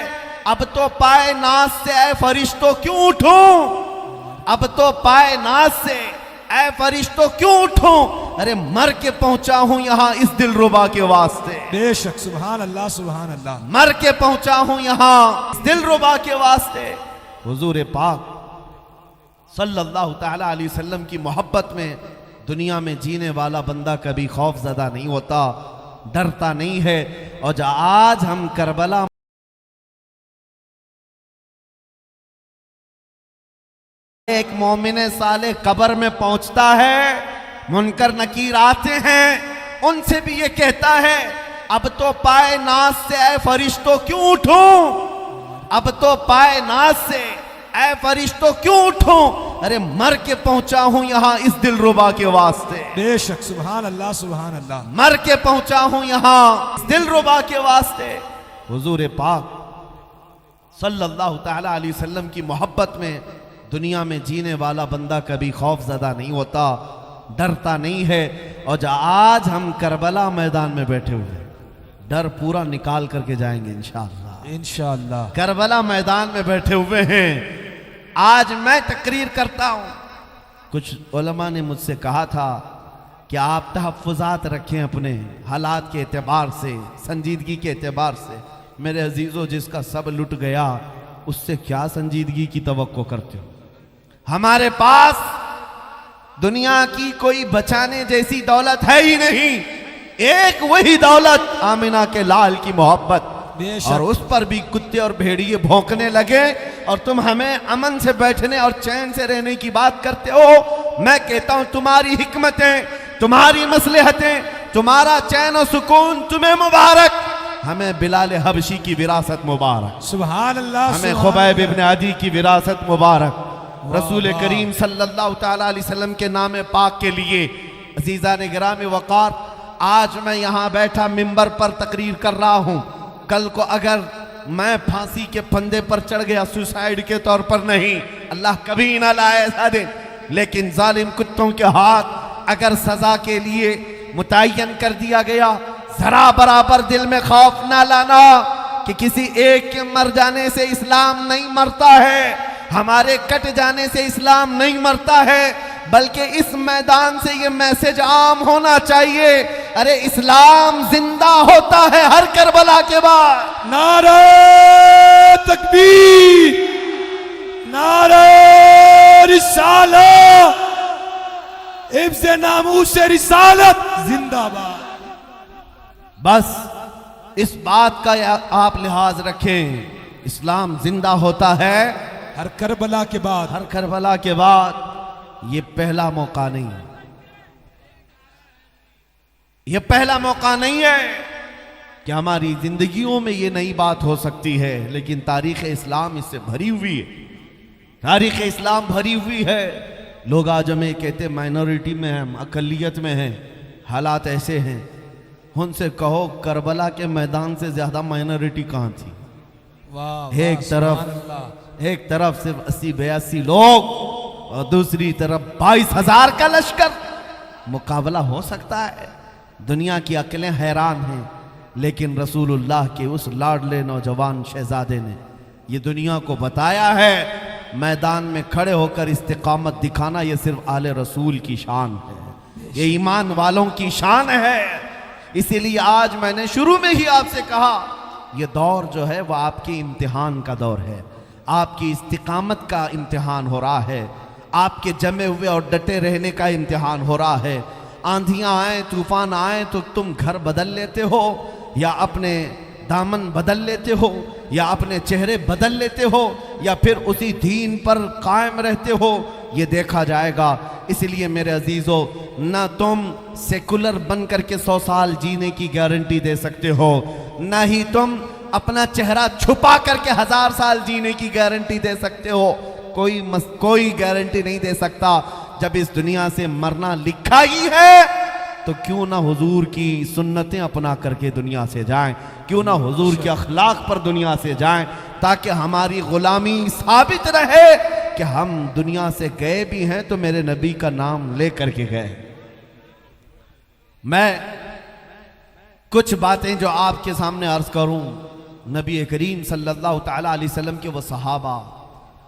Speaker 2: अब तो पाए नाज से ऐ फरिश्तों क्यों उठूं?
Speaker 1: अब तो पाए नाज से ऐ फरिश्तों क्यों उठूं, अरे मर के पहुंचा हूं यहां इस दिलरुबा के वास्ते।
Speaker 3: बेशक, सुभान अल्लाह सुभान अल्लाह।
Speaker 1: मर के पहुंचा हूं यहां इस दिलरुबा के वास्ते। हुजूर पाक सल्लल्लाहु ताला अलैहि वसल्लम की मोहब्बत में दुनिया में जीने वाला बंदा कभी खौफजदा नहीं होता, डरता नहीं है। और जो आज हम करबला एक मोमिन साले कब्र में पहुंचता है, मुनकर नकीर आते हैं, उनसे भी ये कहता है अब तो पाए नाज से ऐ फरिश्तों क्यों उठूं, अब तो पाए नाज से ऐ फरिश्तों क्यों उठूं, अरे मर के पहुंचा हूं यहां इस दिलरुबा के वास्ते।
Speaker 3: बेशक, सुभान अल्लाह सुभान अल्लाह।
Speaker 1: मर के पहुंचा हूं यहां इस दिलरुबा के वास्ते। हुजूर पाक सल्लल्लाहु ताला अलैहि वसल्लम की मोहब्बत में दुनिया में जीने वाला बंदा कभी खौफजदा नहीं होता, डरता नहीं है। और जो आज हम करबला मैदान में बैठे हुए हैं, डर पूरा निकाल करके जाएंगे इंशाअल्लाह।
Speaker 3: इंशाअल्लाह
Speaker 1: करबला मैदान में बैठे हुए हैं। आज मैं तकरीर करता हूं, कुछ उलमा ने मुझसे कहा था कि आप तहफ़्फ़ुज़ात रखें अपने हालात के एतबार से, संजीदगी के एतबार से। मेरे अजीज़ों, जिसका सब लुट गया उससे क्या संजीदगी की तवक्को करते हो। हमारे पास दुनिया की कोई बचाने जैसी दौलत है ही नहीं, एक वही दौलत आमिना के लाल की मोहब्बत। और उस पर भी कुत्ते और भेड़िए भौंकने लगे और तुम हमें अमन से बैठने और चैन से रहने की बात करते हो। मैं कहता हूं तुम्हारी हिकमतें, तुम्हारी मसलहतें, तुम्हारा चैन और सुकून तुम्हें मुबारक, हमें बिलाल हबशी की विरासत मुबारक,
Speaker 3: सुभान अल्लाह।
Speaker 1: हमें खुबैब इब्न अदी की विरासत मुबारक। रसूल करीम सल्लल्लाहु ताला अलैहि वसल्लम के नाम पाक के लिए अजीज़ान गिरामी वक़ार, आज मैं यहाँ बैठा मिंबर पर तकरीर कर रहा हूँ। कल को अगर मैं फांसी के फंदे पर चढ़ गया, सुसाइड के तौर पर नहीं, अल्लाह कभी ना लाए ऐसा दिन, लेकिन जालिम कुत्तों के हाथ अगर सजा के लिए मुतय्यन कर दिया गया, जरा बराबर दिल में खौफ ना लाना कि किसी एक के मर जाने से इस्लाम नहीं मरता है, हमारे कट जाने से इस्लाम नहीं मरता है, बल्कि इस मैदान से ये मैसेज आम होना चाहिए, अरे इस्लाम जिंदा होता है हर करबला के बाद।
Speaker 3: नारे तकबीर, नारे रिसालत, हिफ्ज़ नामूस रिसालत जिंदाबाद।
Speaker 1: बस इस बात का आप लिहाज रखें, इस्लाम जिंदा होता है
Speaker 3: हर करबला के बाद,
Speaker 1: हर करबला के बाद। ये पहला मौका नहीं है, ये पहला मौका नहीं है कि हमारी जिंदगियों में ये नई बात हो सकती है, लेकिन तारीख इस्लाम इससे भरी हुई है, तारीख इस्लाम भरी हुई है। लोग आज हमें कहते माइनॉरिटी में हैं, अकलियत में हैं, हालात ऐसे हैं। उनसे कहो करबला के मैदान से ज्यादा माइनॉरिटी कहाँ थी। एक तरफ सिर्फ 80-82 लोग और दूसरी तरफ 22,000 का लश्कर, मुकाबला हो सकता है। दुनिया की अकलें हैरान हैं, लेकिन रसूलुल्लाह के उस लाडले नौजवान शहजादे ने ये दुनिया को बताया है, मैदान में खड़े होकर इस्तिकामत दिखाना ये सिर्फ आले रसूल की शान है, ये ईमान वालों की शान है। इसीलिए आज मैंने शुरू में ही आपसे कहा, ये दौर जो है वह आपके इम्तिहान का दौर है, आपकी इस्तिकामत का इम्तिहान हो रहा है, आपके जमे हुए और डटे रहने का इम्तिहान हो रहा है। आंधियां आए, तूफान आए तो तुम घर बदल लेते हो, या अपने दामन बदल लेते हो, या अपने चेहरे बदल लेते हो, या फिर उसी दीन पर कायम रहते हो, ये देखा जाएगा। इसलिए मेरे अजीजों, ना तुम सेकुलर बन करके 100 साल जीने की गारंटी दे सकते हो, ना ही तुम अपना चेहरा छुपा करके 1000 साल जीने की गारंटी दे सकते हो। कोई गारंटी नहीं दे सकता। जब इस दुनिया से मरना लिखा ही है तो क्यों ना हुजूर की सुन्नतें अपना करके दुनिया से जाएं, क्यों ना हुजूर के अखलाक पर दुनिया से जाएं, ताकि हमारी गुलामी साबित रहे कि हम दुनिया से गए भी हैं तो मेरे नबी का नाम ले करके गए। मैं कुछ बातें जो आपके सामने अर्ज करूं, नबी करीम सल्लल्लाहु ताला अलैहि वसल्लम के वो सहाबा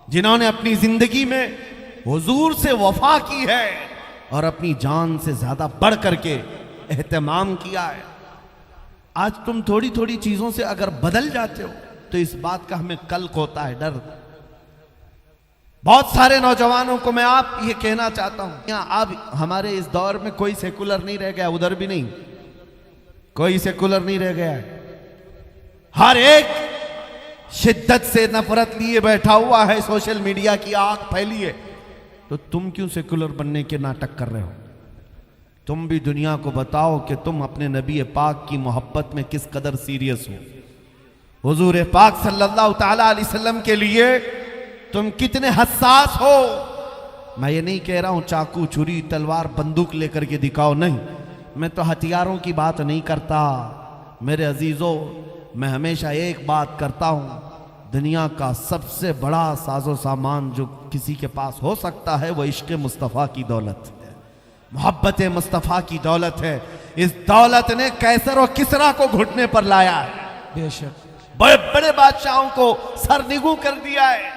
Speaker 1: जिन्होंने अपनी जिंदगी में हुजूर से वफा की है और अपनी जान से ज्यादा बढ़ करके एहतमाम किया है। आज तुम थोड़ी थोड़ी चीजों से अगर बदल जाते हो तो इस बात का हमें कल्क होता है, डर। बहुत सारे नौजवानों को मैं आप ये कहना चाहता हूं, अब हमारे इस दौर में कोई सेकुलर नहीं रह गया, उधर भी नहीं कोई सेकुलर नहीं रह गया है। हर एक शिद्दत से नफरत लिए बैठा हुआ है, सोशल मीडिया की आग फैली है। तो तुम क्यों सेकुलर बनने के नाटक कर रहे हो? तुम भी दुनिया को बताओ कि तुम अपने नबी पाक की मोहब्बत में किस कदर सीरियस हो। हुजूर पाक सल्लल्लाहु ताला अलैहि वसल्लम के लिए तुम कितने हसास हो। मैं ये नहीं कह रहा हूं चाकू छुरी तलवार बंदूक लेकर के दिखाओ, नहीं, मैं तो हथियारों की बात नहीं करता मेरे अजीजों। मैं हमेशा एक बात करता हूं, दुनिया का सबसे बड़ा साजो सामान जो किसी के पास हो सकता है वो इश्क मुस्तफ़ा की दौलत है, मोहब्बत मुस्तफ़ा की दौलत है। इस दौलत ने कैसर और किसरा को घुटने पर लाया है,
Speaker 3: बेशक
Speaker 1: बड़े बड़े बादशाहों को सरनिगू कर दिया है।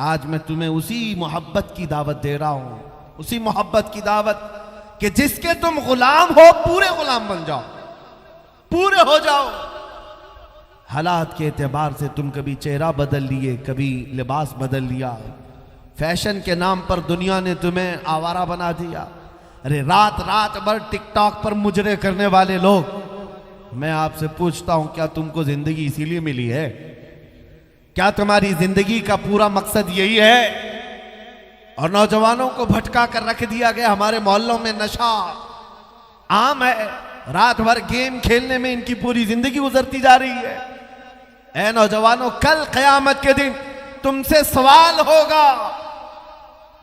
Speaker 1: आज मैं तुम्हें उसी मोहब्बत की दावत दे रहा हूं, उसी मोहब्बत की दावत कि जिसके तुम गुलाम हो पूरे गुलाम बन जाओ, पूरे हो जाओ। हालात के एतबार से तुम कभी चेहरा बदल लिए, कभी लिबास बदल लिया, फैशन के नाम पर दुनिया ने तुम्हें आवारा बना दिया। अरे रात रात भर टिकटॉक पर मुजरे करने वाले लोग, मैं आपसे पूछता हूं क्या तुमको जिंदगी इसीलिए मिली है? क्या तुम्हारी जिंदगी का पूरा मकसद यही है? और नौजवानों को भटका कर रख दिया गया। हमारे मोहल्लों में नशा आम है, रात भर गेम खेलने में इनकी पूरी जिंदगी गुजरती जा रही है। ऐ नौजवानों, कल क़यामत के दिन तुमसे सवाल होगा।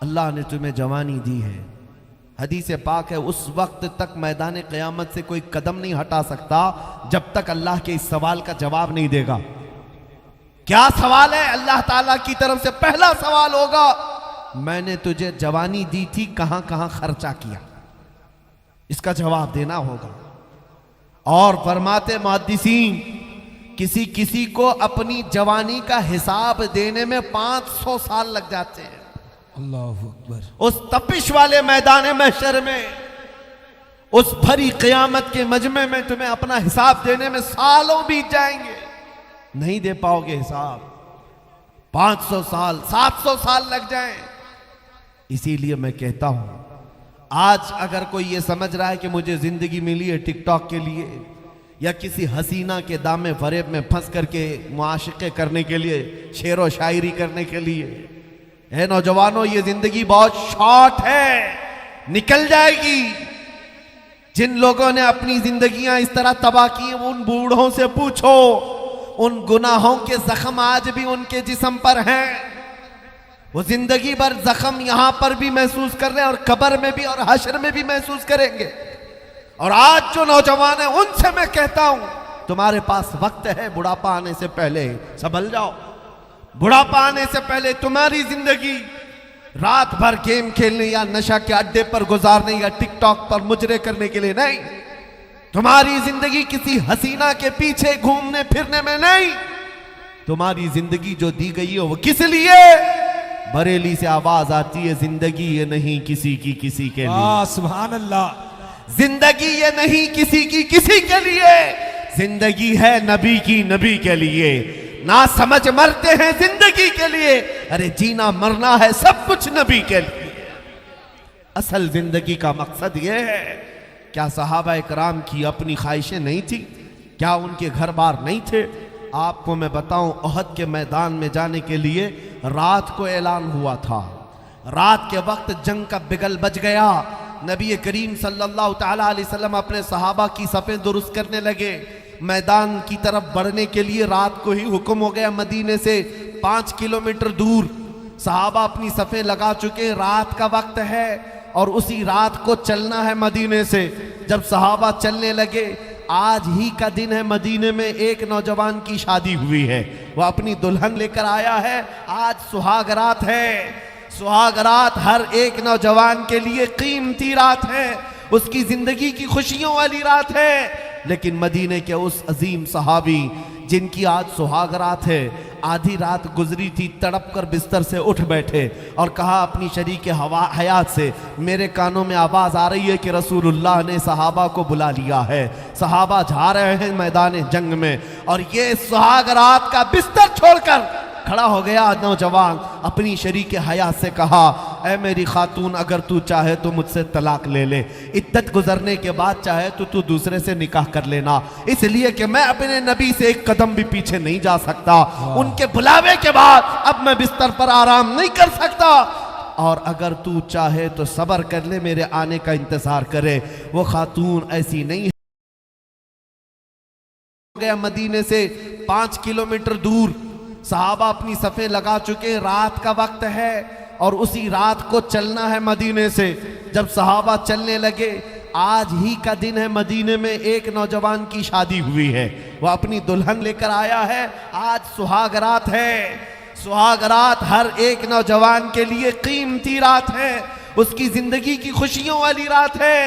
Speaker 1: अल्लाह ने तुम्हें जवानी दी है, हदीस पाक है, उस वक्त तक मैदान क़यामत से कोई कदम नहीं हटा सकता जब तक अल्लाह के इस सवाल का जवाब नहीं देगा। क्या सवाल है? अल्लाह ताला की तरफ से पहला सवाल होगा, मैंने तुझे जवानी दी थी, कहां कहां खर्चा किया? इसका जवाब देना होगा। और फरमाते मुहद्दिसीन, किसी किसी को अपनी जवानी का हिसाब देने में 500 साल लग जाते हैं।
Speaker 3: अल्लाहु अकबर।
Speaker 1: उस तपिश वाले मैदान महशर में, उस भरी क़यामत के मजमे में तुम्हें अपना हिसाब देने में सालों बीत जाएंगे, नहीं दे पाओगे हिसाब। 500 साल 700 साल लग जाएं। इसीलिए मैं कहता हूं, आज अगर कोई ये समझ रहा है कि मुझे जिंदगी मिली है टिकटॉक के लिए या किसी हसीना के दामे फरेब में फंस करके मुआशिक़े करने के लिए, शेर व शायरी करने के लिए, है नौजवानों, ये जिंदगी बहुत शॉर्ट है, निकल जाएगी। जिन लोगों ने अपनी जिंदगियां इस तरह तबाह की, उन बूढ़ों से पूछो, उन गुनाहों के जख्म आज भी उनके जिस्म पर हैं। वो जिंदगी भर जख्म यहां पर भी महसूस कर रहे हैं और कब्र में भी और हश्र में भी महसूस करेंगे। और आज जो नौजवान है उनसे मैं कहता हूं, तुम्हारे पास वक्त है, बुढ़ापा आने से पहले संभल जाओ। बुढ़ापा आने से पहले तुम्हारी जिंदगी रात भर गेम खेलने या नशा के अड्डे पर गुजारने या टिकटॉक पर मुजरे करने के लिए नहीं। तुम्हारी जिंदगी किसी हसीना के पीछे घूमने फिरने में नहीं। तुम्हारी जिंदगी जो दी गई है वो किस लिए? बरेली से आवाज आती है, जिंदगी ये नहीं किसी की किसी के लिए।
Speaker 3: सुभान अल्लाह।
Speaker 1: जिंदगी ये नहीं किसी की किसी के लिए, जिंदगी है नबी की नबी के लिए। ना समझ मरते हैं जिंदगी के लिए, अरे जीना मरना है सब कुछ नबी के लिए। असल जिंदगी का मकसद ये है। क्या सहाबा इकराम की अपनी ख्वाहिशें नहीं थी? क्या उनके घर बार नहीं थे? आपको मैं बताऊं, ओहद के मैदान में जाने के लिए रात को ऐलान हुआ था। रात के वक्त जंग का बिगल बज गया। नबी करीम सल्लल्लाहु ताला अलैहि वसल्लम अपने सहाबा की सफ़ें दुरुस्त करने लगे। मैदान की तरफ बढ़ने के लिए रात को ही हुक्म हो गया। मदीने से 5 किलोमीटर दूर सहाबा अपनी सफ़ें लगा चुके। रात का वक्त है और उसी रात को चलना है मदीने से। जब सहाबा चलने लगे, आज ही का दिन है, मदीने में एक नौजवान की शादी हुई है, वह अपनी दुल्हन लेकर आया है। आज सुहाग रात है। सुहाग रात हर एक नौजवान के लिए कीमती रात है, उसकी जिंदगी की खुशियों वाली रात है। लेकिन मदीने के उस अजीम सहाबी जिनकी आज सुहाग रात है, आधी रात गुजरी थी, तड़प कर बिस्तर से उठ बैठे और कहा अपनी शरीक हयात से, मेरे कानों में आवाज़ आ रही है कि रसूलुल्लाह ने सहाबा को बुला लिया है, सहाबा जा रहे हैं मैदान जंग में। और ये सुहाग रात का बिस्तर छोड़कर खड़ा हो गया नौजवान, अपनी शरीक हयात से कहा, ऐ मेरी खातून, अगर तू चाहे तो मुझसे तलाक ले ले, इद्दत गुजरने के बाद चाहे तो तू दूसरे से निकाह कर लेना, इसलिए कि मैं अपने नबी से एक कदम भी पीछे नहीं जा सकता, उनके बुलावे के बाद अब मैं बिस्तर पर आराम नहीं कर सकता, और अगर तू चाहे तो सब्र कर ले, मेरे आने का इंतजार करे। वो खातून ऐसी नहीं है। गया मदीने से 5 किलोमीटर दूर, सहाबा अपनी सफ़े लगा चुके, रात का वक्त है और उसी रात को चलना है मदीने से। जब सहाबा चलने लगे, आज ही का दिन है, मदीने में एक नौजवान की शादी हुई है, वह अपनी दुल्हन लेकर आया है, आज सुहाग रात है। सुहाग रात हर एक नौजवान के लिए कीमती रात है, उसकी जिंदगी की खुशियों वाली रात है।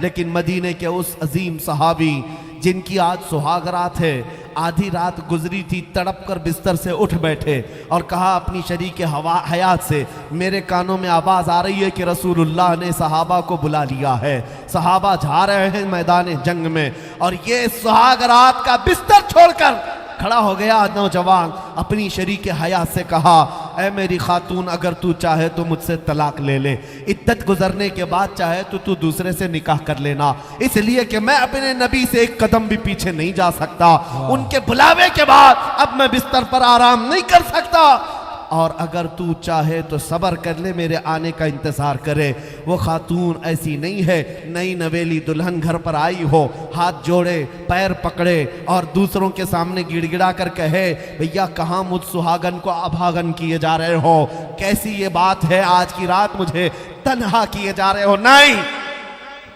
Speaker 1: लेकिन मदीने के उस अजीम सहाबी जिनकी आज सुहाग रात है, आधी रात गुजरी थी, तड़प कर बिस्तर से उठ बैठे और कहा अपनी शरीक हयात से, मेरे कानों में आवाज़ आ रही है कि रसूलुल्लाह ने सहाबा को बुला लिया है, सहाबा जा रहे हैं मैदान जंग में। और ये सुहाग रात का बिस्तर छोड़कर खड़ा हो गया नौजवान, अपनी शरीक हयात से कहा, ऐ मेरी खातून, अगर तू चाहे तो मुझसे तलाक ले ले, इद्दत गुजरने के बाद चाहे तो तू दूसरे से निकाह कर लेना, इसलिए कि मैं अपने नबी से एक कदम भी पीछे नहीं जा सकता, उनके बुलावे के बाद अब मैं बिस्तर पर आराम नहीं कर सकता, और अगर तू चाहे तो सब्र कर ले, मेरे आने का इंतज़ार करे। वो खातून ऐसी नहीं है, नई नवेली दुल्हन घर पर आई हो, हाथ जोड़े, पैर पकड़े और दूसरों के सामने गिड़गिड़ा कर कहे, भैया कहाँ मुझ सुहागन को अभागन किए जा रहे हो, कैसी ये बात है, आज की रात मुझे तन्हा किए जा रहे हो। नहीं,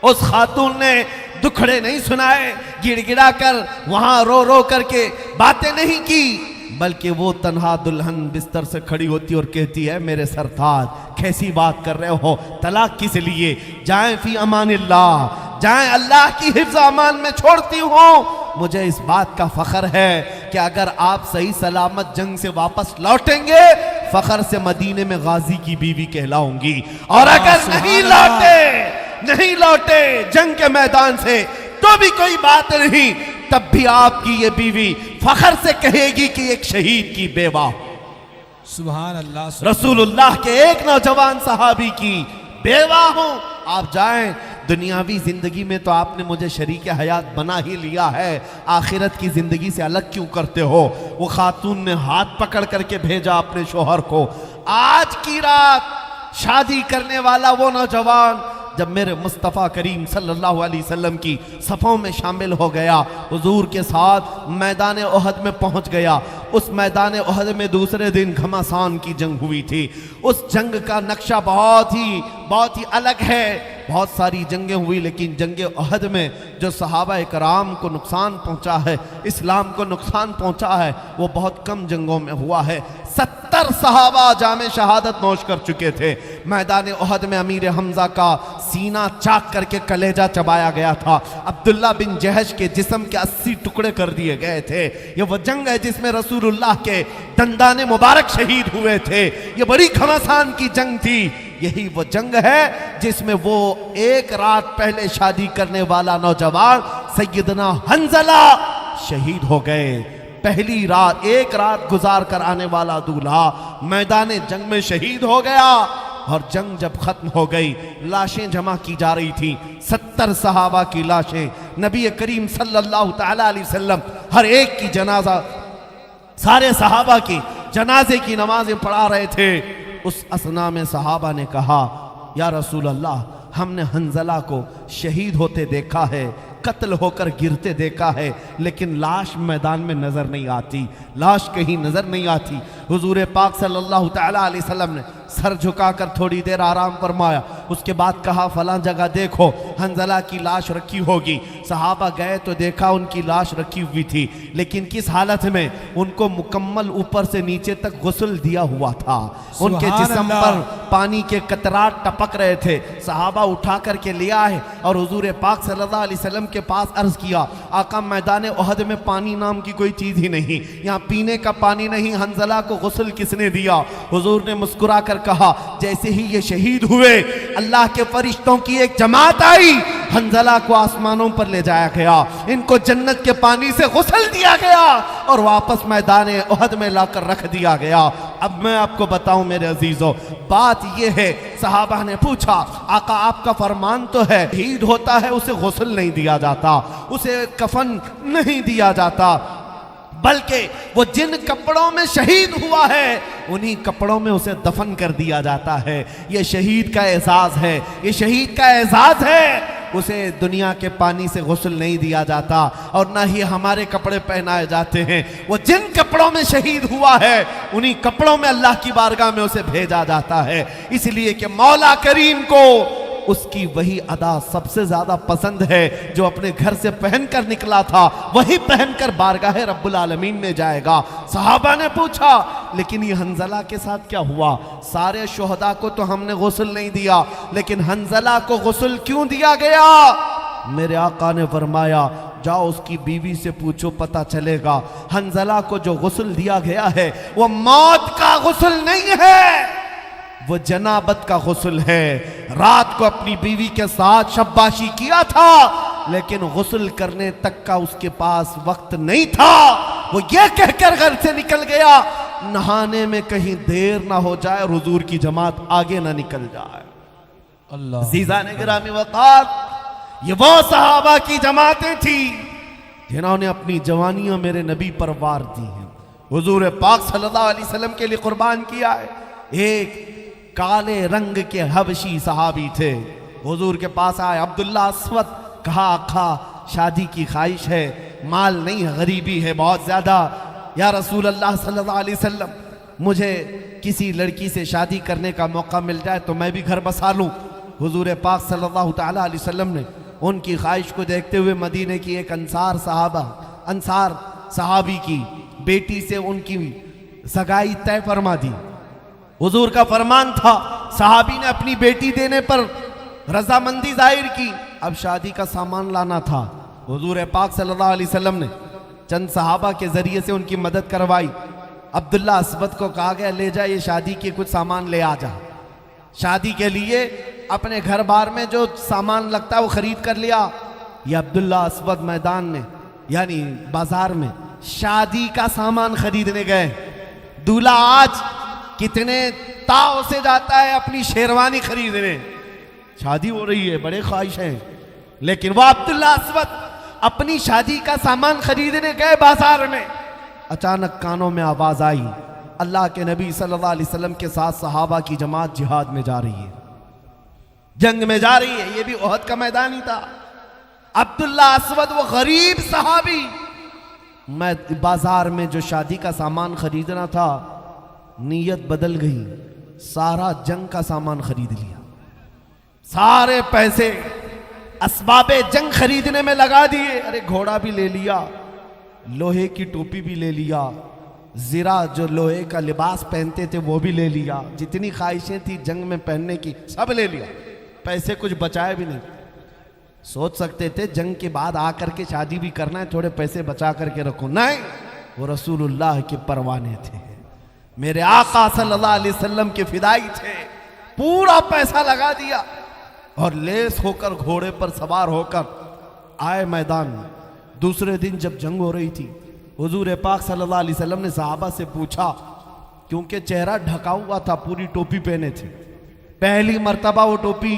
Speaker 1: उस खातून ने दुखड़े नहीं सुनाए, गिड़गिड़ा कर वहाँ रो रो करके बातें नहीं की, बल्कि वो तन्हा दुल्हन बिस्तर से खड़ी होती और कहती है, मेरे सरताज कैसी बात कर रहे हो, तलाक किस लिए, जाएं फी अमानिल्लाह, जाएं अल्लाह की हिफ्ज़ अमान में छोड़ती हूँ। मुझे इस बात का फ़ख्र है कि अगर आप सही सलामत जंग से वापस लौटेंगे, फ़ख्र से मदीने में गाजी की बीवी कहलाऊंगी, और अगर नहीं लौटे जंग के मैदान से तो भी कोई बात नहीं, तब भी आपकी ये बीवी फखर से कहेगी कि एक शहीद की बेवा,
Speaker 3: सुभान अल्लाह,
Speaker 1: रसूलुल्लाह के एक नौजवान सहाबी की बेवा हूं। आप जाएं, दुनियावी जिंदगी में तो आपने मुझे शरीक हयात बना ही लिया है, आखिरत की जिंदगी से अलग क्यों करते हो। वो खातून ने हाथ पकड़ करके भेजा अपने शोहर को। आज की रात शादी करने वाला वो नौजवान जब मेरे मुस्तफ़ा करीम सल्लल्लाहु अलैहि वसल्लम की सफ़ों में शामिल हो गया, हुजूर के साथ मैदान ओहद में पहुंच गया। उस मैदान ओहद में दूसरे दिन घमासान की जंग हुई थी। उस जंग का नक्शा बहुत ही अलग है। बहुत सारी जंगें हुई, लेकिन जंग ओहद में जो सहाबा कराम को नुकसान पहुंचा है, इस्लाम को नुकसान पहुंचा है, वो बहुत कम जंगों में हुआ है। 70 सहाबा जामे शहादत नोश कर चुके थे। मैदान ओहद में अमीर हमजा का सीना चाक करके कलेजा चबाया गया था। अब्दुल्ला बिन जहश के जिस्म के 80 टुकड़े कर दिए गए थे। ये वो जंग है जिसमें रसूलुल्लाह के दंदाने मुबारक शहीद हुए थे। ये बड़ी घमासान की जंग थी। यही वो जंग है जिसमें वो एक रात पहले शादी करने वाला नौजवान सैयदना हंजला शहीद हो गए। पहली रात, एक रात गुजार कर आने वाला दूल्हा मैदान जंग में शहीद हो गया। और जंग जब खत्म हो गई, लाशें जमा की जा रही थी। 70 सहाबा की लाशें, नबी करीम सल्लल्लाहु तआला अलैहि वसल्लम हर एक की जनाजा, सारे सहाबा की जनाजे की नमाजें पढ़ा रहे थे। उस असना में सहाबा ने कहा, या रसूल अल्लाह, हमने हंजला को शहीद होते देखा है, कत्ल होकर गिरते देखा है, लेकिन लाश मैदान में नजर नहीं आती, लाश कहीं नजर नहीं आती। हुजूर पाक सल्लल्लाहु तआला अलैहि वसल्लम ने सर झुकाकर थोड़ी देर आराम फरमाया, उसके बाद कहा फलां जगह देखो हंजला की लाश रखी होगी। सहाबा गए तो देखा उनकी लाश रखी हुई थी, लेकिन किस हालत में? उनको मुकम्मल ऊपर से नीचे तक गुस्ल दिया हुआ था, उनके जिस्म पर पानी के कतरात टपक रहे थे। सहाबा उठा करके ले आए और हुजूर पाक सल्लल्लाहु अलैहि वसल्लम के पास अर्ज किया, आका मैदान उहद में पानी नाम की कोई चीज ही नहीं, यहाँ पीने का पानी नहीं, हंजला को गुस्ल किसने दिया? हुजूर ने मुस्कुरा कर कहा, जैसे ही ये शहीद हुए अल्लाह के फरिश्तों की एक जमात आई, हंजला को आसमानों पर ले जाया गया, इनको जन्नत के पानी से गुस्ल दिया गया और वापस मैदान उहद में लाकर रख दिया गया। अब मैं आपको बताऊं मेरे अजीजों, बात यह है, सहाबा ने पूछा, आका आपका फरमान तो है शहीद होता है उसे गुस्ल नहीं दिया जाता, उसे कफन नहीं दिया जाता, बल्कि वो जिन कपड़ों में शहीद हुआ है उन्हीं कपड़ों में उसे दफन कर दिया जाता है। ये शहीद का एजाज है, ये शहीद का एजाज है। उसे दुनिया के पानी से गुस्ल नहीं दिया जाता और ना ही हमारे कपड़े पहनाए जाते हैं। वो जिन कपड़ों में शहीद हुआ है उन्हीं कपड़ों में अल्लाह की बारगाह में उसे भेजा जाता है, इसलिए कि मौला करीम को उसकी वही अदा सबसे ज्यादा पसंद है जो अपने घर से पहनकर निकला था, वही पहनकर बारगाह रब्बुल आलमीन में जाएगा। सहाबा ने पूछा, लेकिन ये हंजला के साथ क्या हुआ? सारे शुहदा को तो हमने गुस्ल नहीं दिया, लेकिन हंजला को गुस्ल क्यों दिया गया? मेरे आका ने फरमाया, जाओ उसकी बीवी से पूछो, पता चलेगा। हंजला को जो गुस्ल दिया गया है वो मौत का गुस्ल नहीं है, वो जनाबत का गुस्ल है। रात को अपनी बीवी के साथ शब्बाशी किया था, लेकिन गुस्ल करने तक का उसके पास वक्त नहीं था। वो ये कहकर घर से निकल गया, नहाने में कहीं देर ना हो जाए और हुजूर की जमात आगे ना निकल जाए।
Speaker 3: अल्लाह
Speaker 1: जीजा ने गिरामी वक़ार, ये वो सहाबा की जमातें थी जिन्होंने अपनी जवानियां मेरे नबी पर वार दी हैं, हुजूर पाक सल्लल्लाहु अलैहि वसल्लम के लिए कुर्बान किया है। एक काले रंग के हबशी सहाबी थे, हुजूर के पास आए, अब्दुल्ला अस्वद, कहा आका शादी की ख्वाहिश है, माल नहीं है, गरीबी है बहुत ज्यादा, या रसूल अल्लाह सल्लल्लाहु अलैहि वसल्लम मुझे किसी लड़की से शादी करने का मौका मिल जाए तो मैं भी घर बसा लूं। हुजूर पाक सल्लल्लाहु ताला अलैहि वसल्लम ने उनकी ख्वाहिश को देखते हुए मदीने की एक अंसार सहाबी की बेटी से उनकी सगाई तय फरमा दी। हुजूर का फरमान था, सहाबी ने अपनी बेटी देने पर रजामंदी जाहिर की। अब शादी का सामान लाना था, हुजूर पाक सल्लल्लाहु अलैहि वसल्लम ने चंद सहाबा के जरिए से उनकी मदद करवाई। अब्दुल्ला अस्वद को कहा गया, ले जा ये शादी के कुछ सामान ले आ जा। शादी के लिए अपने घर बार में जो सामान लगता है वो खरीद कर लिया। ये अब्दुल्ला अस्वद मैदान में यानी बाजार में शादी का सामान खरीदने गए। दूल्हा आज कितने ताव से जाता है अपनी शेरवानी खरीदने, शादी हो रही है, बड़े ख्वाहिश हैं, लेकिन वह अब्दुल्ला अस्वद अपनी शादी का सामान खरीदने गए बाजार में। अचानक कानों में आवाज आई, अल्लाह के नबी सल्लल्लाहु अलैहि वसल्लम के साथ सहाबा की जमात जिहाद में जा रही है, जंग में जा रही है। ये भी उहद का मैदान ही था। अब्दुल्ला अस्वद वो गरीब सहाबी, मैं बाजार में जो शादी का सामान खरीदना था, नीयत बदल गई, सारा जंग का सामान खरीद लिया, सारे पैसे असबाबे जंग खरीदने में लगा दिए। अरे घोड़ा भी ले लिया, लोहे की टोपी भी ले लिया, जीरा जो लोहे का लिबास पहनते थे वो भी ले लिया, जितनी ख्वाहिशें थी जंग में पहनने की सब ले लिया, पैसे कुछ बचाए भी नहीं। सोच सकते थे जंग के बाद आकर के शादी भी करना है, थोड़े पैसे बचा करके रखो, नहीं, वो रसूलुल्लाह के परवाने थे, मेरे आका सल्लल्लाहु अलैहि वसल्लम के फिदाई थे। पूरा पैसा लगा दिया और लेस होकर घोड़े पर सवार होकर आए मैदान में। दूसरे दिन जब जंग हो रही थी, हुजूर पाक सल्लल्लाहु अलैहि वसल्लम ने सहाबा से पूछा, क्योंकि चेहरा ढका हुआ था, पूरी टोपी पहने थे, पहली मर्तबा वो टोपी,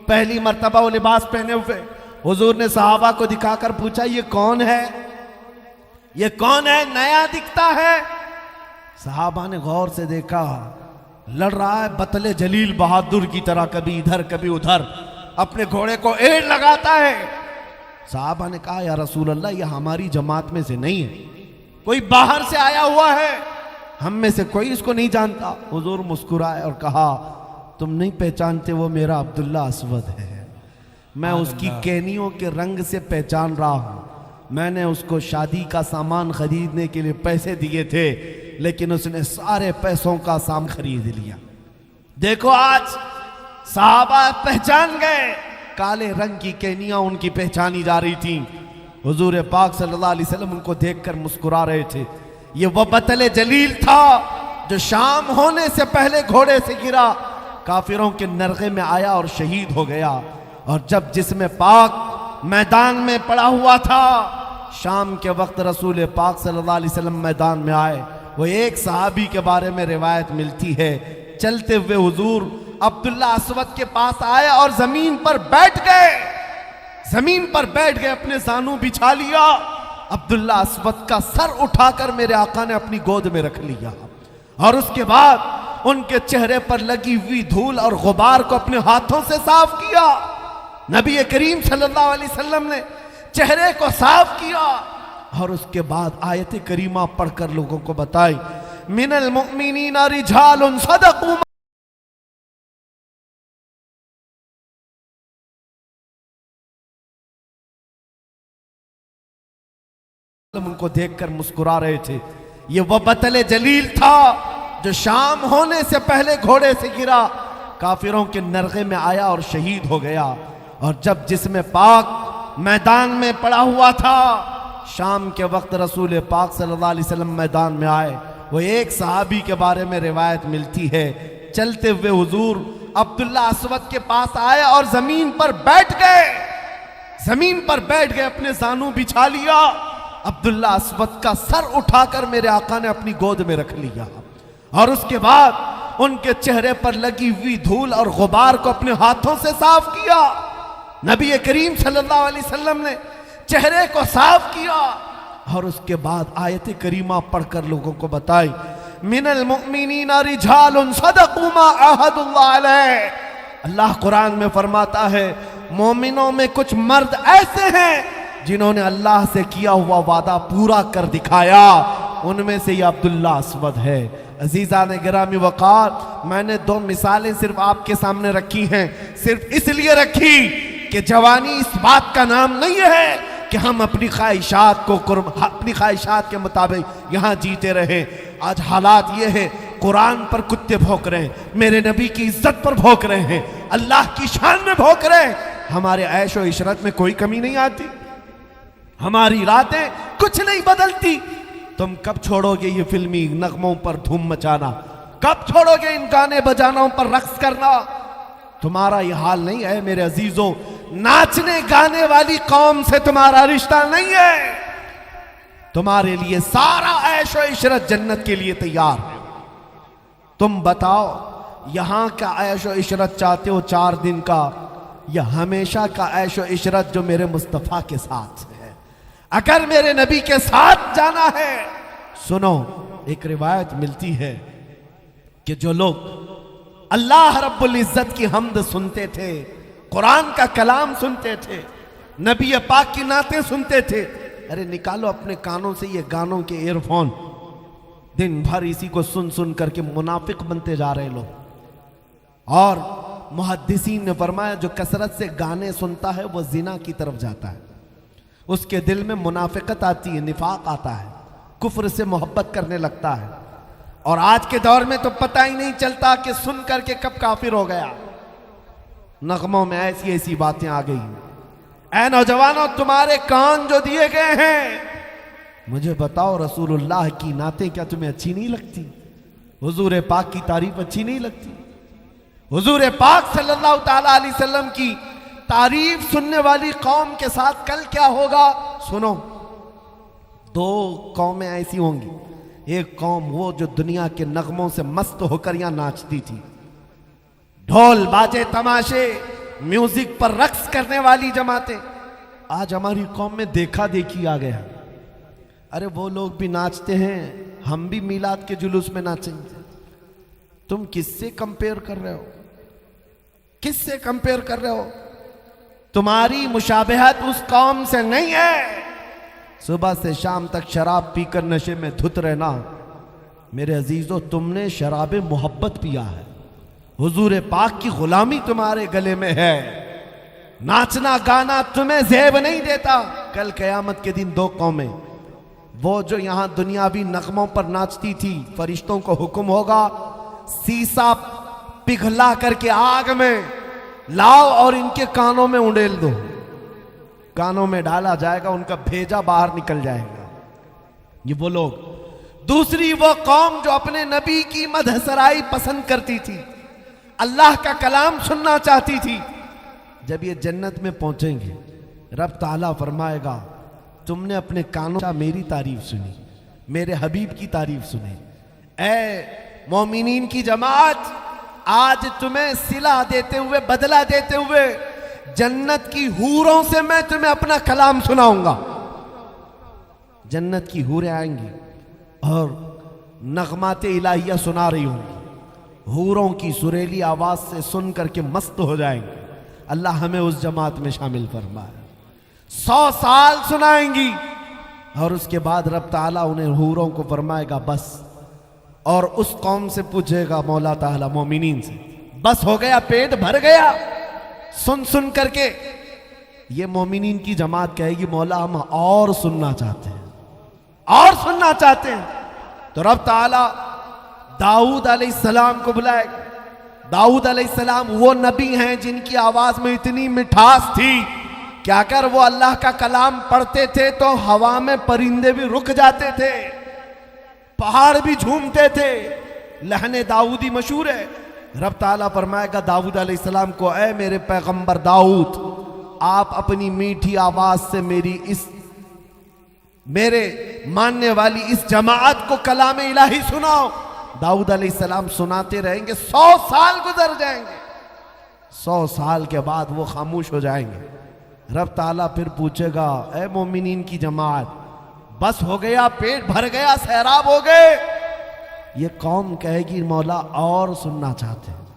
Speaker 1: पहली मर्तबा वो लिबास पहने हुए। हुजूर ने सहाबा को दिखाकर पूछा, ये कौन है, ये कौन है, नया दिखता है। सहाबा ने गौर से देखा, लड़ रहा है बतले जलील बहादुर की तरह, कभी इधर कभी उधर, अपने घोड़े को एड़ लगाता है। सहाबा ने कहा, या रसूल अल्लाह, यह हमारी जमात में से नहीं है, कोई बाहर से आया हुआ है, हम में से कोई इसको नहीं जानता। हुजूर मुस्कुराए और कहा, तुम नहीं पहचानते, वो मेरा अब्दुल्ला असवद है। मैं उसकी कैनियों के रंग से पहचान रहा हूं। मैंने उसको शादी का सामान खरीदने के लिए पैसे दिए थे, लेकिन उसने सारे पैसों का सामान खरीद लिया। देखो आज साहबा पहचान गए, काले रंग की कैनियां उनकी पहचानी जा रही थी। हुजूर पाक सल्लल्लाहु अलैहि वसल्लम उनको देखकर मुस्कुरा रहे थे। ये वो बतले जलील था जो शाम होने से पहले घोड़े से गिरा, काफिरों के नरगे में आया और शहीद हो गया। और जब जिस्म पाक मैदान में पड़ा हुआ था, शाम के वक्त रसूल पाक सल्लल्लाहु अलैहि वसल्लम मैदान में आए। वो एक सहाबी के बारे में रिवायत मिलती है, चलते हुए हुजूर अब्दुल्ला असवद के पास आए और जमीन पर बैठ गए। जमीन पर बैठ गए, अपने जानू बिछा लिया। अब्दुल्ला असवद का सर उठाकर मेरे आका ने अपनी गोद में रख लिया और उसके बाद उनके चेहरे पर लगी हुई धूल और गुबार को अपने हाथों से साफ किया। नबी करीम सल्लल्लाहु अलैहि वसल्लम ने चेहरे को साफ किया और उसके बाद आयत करीमा पढ़कर लोगों को बताई, मिनल मुमिनीना रिजालुन सदक़ू। उनको देखकर मुस्कुरा रहे थे। ये वो बतले जलील था जो शाम होने से पहले घोड़े से गिरा, काफिरों के नरगे में आया और शहीद हो गया। और जब जिस्म पाक मैदान में पड़ा हुआ था, शाम के वक्त रसूल पाक सल्लल्लाहु अलैहि वसल्लम मैदान में आए। वो एक सहाबी के बारे में रिवायत मिलती है, चलते हुए हुजूर अब्दुल्ला असवद के पास आए और जमीन पर बैठ गए। जमीन पर बैठ गए, अपने जानू बिछा लिया। अब्दुल्ला असवद का सर उठाकर मेरे आका ने अपनी गोद में रख लिया और उसके बाद उनके चेहरे पर लगी हुई धूल और गुबार को अपने हाथों से साफ किया। नबी करीम सल्लल्लाहु अलैहि वसल्लम ने चेहरे को साफ किया और उसके बाद आयत करीमा पढ़कर लोगों को बताई, मिनल मुमिनीना रिजालुन सदक़ू मा अहदुल्लाह अलैह। अल्लाह कुरान में फरमाता है, मोमिनों में कुछ मर्द ऐसे हैं जिन्होंने अल्लाह से किया हुआ वादा पूरा कर दिखाया। उनमें से ये अब्दुल्ला असवद है। अजीजा ने गिरामी वक़ार, मैंने दो मिसालें सिर्फ आपके सामने रखी हैं, सिर्फ इसलिए रखी कि जवानी इस बात का नाम नहीं है कि हम अपनी ख्वाहिशात को अपनी ख्वाहिशात के मुताबिक यहाँ जीते रहे। आज हालात ये है, कुरान पर कुत्ते भौंक रहे हैं, मेरे नबी की इज्जत पर भौंक रहे हैं, अल्लाह की शान में भौंक रहे हैं। हमारे ऐश और इशरत में कोई कमी नहीं आती, हमारी रातें कुछ नहीं बदलती। तुम कब छोड़ोगे ये फिल्मी नगमों पर धूम मचाना? कब छोड़ोगे इन गाने बजानों पर रक्स करना? तुम्हारा ये हाल नहीं है मेरे अजीजों। नाचने गाने वाली कौम से तुम्हारा रिश्ता नहीं है। तुम्हारे लिए सारा ऐश और इशरत जन्नत के लिए तैयार है। तुम बताओ, यहां का ऐश और इशरत चाहते हो 4 दिन का, या हमेशा का ऐश और इशरत जो मेरे मुस्तफा के साथ है? अगर मेरे नबी के साथ जाना है, सुनो, एक रिवायत मिलती है कि जो लोग अल्लाह रब्बुल इज्जत की हम्द सुनते थे, कुरान का कलाम सुनते थे, नबी पाक की नातें सुनते थे, अरे निकालो अपने कानों से ये गानों के ईयरफोन, दिन भर इसी को सुन सुन करके मुनाफिक बनते जा रहे लोग। और मुहद्दिसीन ने फरमाया, जो कसरत से गाने सुनता है वो जिना की तरफ जाता है, उसके दिल में मुनाफिकत आती है, निफाक आता है, कुफ्र से मोहब्बत करने लगता है। और आज के दौर में तो पता ही नहीं चलता कि सुन करके कब काफिर हो गया। नगमों में ऐसी ऐसी बातें आ गई। ऐ नौजवानों, तुम्हारे कान जो दिए गए हैं, मुझे बताओ, रसूलुल्लाह की नातें क्या तुम्हें अच्छी नहीं लगती? हुजूर पाक की तारीफ अच्छी नहीं लगती? हुजूर पाक सल्लल्लाहु ताला अलैहि वसल्लम की तारीफ सुनने वाली कौम के साथ कल क्या होगा? सुनो, 2 कौमें ऐसी होंगी। एक कौम वो जो दुनिया के नगमों से मस्त होकर यहां नाचती थी, ढोल बाजे तमाशे म्यूजिक पर रक्स करने वाली जमातें। आज हमारी कौम में देखा देखी आ गया। अरे वो लोग भी नाचते हैं, हम भी मीलाद के जुलूस में नाचेंगे। तुम किससे कंपेयर कर रहे हो? किससे कंपेयर कर रहे हो? तुम्हारी मुशाबहत उस कौम से नहीं है। सुबह से शाम तक शराब पीकर नशे में धुत रहना, मेरे अजीजों, तुमने शराब मोहब्बत पिया है। हुजूर पाक की गुलामी तुम्हारे गले में है। नाचना गाना तुम्हें ज़ेब नहीं देता। कल क़यामत के दिन दो कौमें, वो जो यहां दुनियावी नगमों पर नाचती थी, फरिश्तों को हुक्म होगा सीसा पिघला करके आग में लाओ और इनके कानों में उंडेल दो। कानों में डाला जाएगा, उनका भेजा बाहर निकल जाएगा। ये वो लोग। दूसरी वो कौम जो अपने नबी की मदहसराई पसंद करती थी, अल्लाह का कलाम सुनना चाहती थी। जब ये जन्नत में पहुंचेंगे, रब ताला फरमाएगा तुमने अपने कानों से मेरी तारीफ सुनी, मेरे हबीब की तारीफ सुनी। ऐ मोमिनीन की जमात, आज तुम्हें सिला देते हुए, बदला देते हुए जन्नत की हूरों से मैं तुम्हें अपना कलाम सुनाऊंगा। जन्नत की हूरें आएंगी और नगमाते इलाहिया सुना रही होंगी। हूरों की सुरीली आवाज से सुन करके मस्त हो जाएंगे। अल्लाह हमें उस जमात में शामिल फरमाए। 100 साल सुनाएंगी और उसके बाद रब ताला उन्हें हूरों को फरमाएगा बस। और उस कौम से पूछेगा मौला ताला मोमिनीन से, बस हो गया, पेट भर गया सुन सुन करके? ये मोमिनीन की जमात कहेगी मौला हम और सुनना चाहते हैं, और सुनना चाहते हैं। तो रब ताला दाऊद अलैहिस्सलाम को बुलाएगा। दाऊद अलैहिस्सलाम वो नबी हैं जिनकी आवाज में इतनी मिठास थी कि अगर वो अल्लाह का कलाम पढ़ते थे तो हवा में परिंदे भी रुक जाते थे, पहाड़ भी झूमते थे। लहने दाऊदी मशहूर है। रब ताला फरमाएगा दाऊद अलैहिस्सलाम को, ऐ मेरे पैगंबर दाऊद, आप अपनी मीठी आवाज से मेरे मानने वाली इस जमात को कलाम इलाही सुनाओ। दाऊद अलैहिस्सलाम सुनाते रहेंगे, 100 साल गुजर जाएंगे। 100 साल के बाद वो खामोश हो जाएंगे। रब ताला फिर पूछेगा, ऐ मोमिनीन की जमात, बस हो गया, पेट भर गया, सैराब हो गए? ये कौम कहेगी मौला और सुनना चाहते हैं,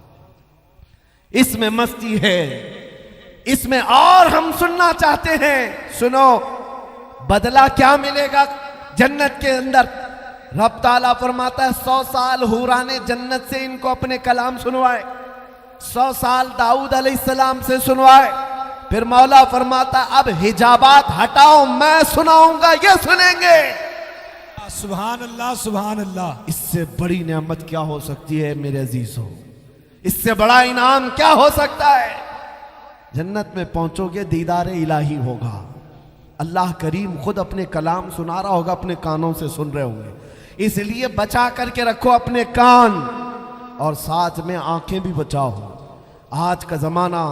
Speaker 1: इसमें मस्ती है, इसमें और हम सुनना चाहते हैं। सुनो बदला क्या मिलेगा जन्नत के अंदर। रब ताला फरमाता है 100 साल हुराने जन्नत से इनको अपने कलाम सुनवाए, 100 साल दाऊद अलैहिस्सलाम से सुनवाए। फिर मौला फरमाता अब हिजाबात हटाओ, मैं सुनाऊंगा, ये सुनेंगे।
Speaker 3: सुभान अल्लाह, सुभान अल्लाह।
Speaker 1: इससे बड़ी नेमत क्या हो सकती है मेरे अजीजों? इससे बड़ा इनाम क्या हो सकता है? जन्नत में पहुंचोगे, दीदार इलाही होगा। अल्लाह करीम खुद अपने कलाम सुना रहा होगा, अपने कानों से सुन रहे होंगे। इसलिए बचा करके रखो अपने कान और साथ में आंखें भी बचाओ। आज का जमाना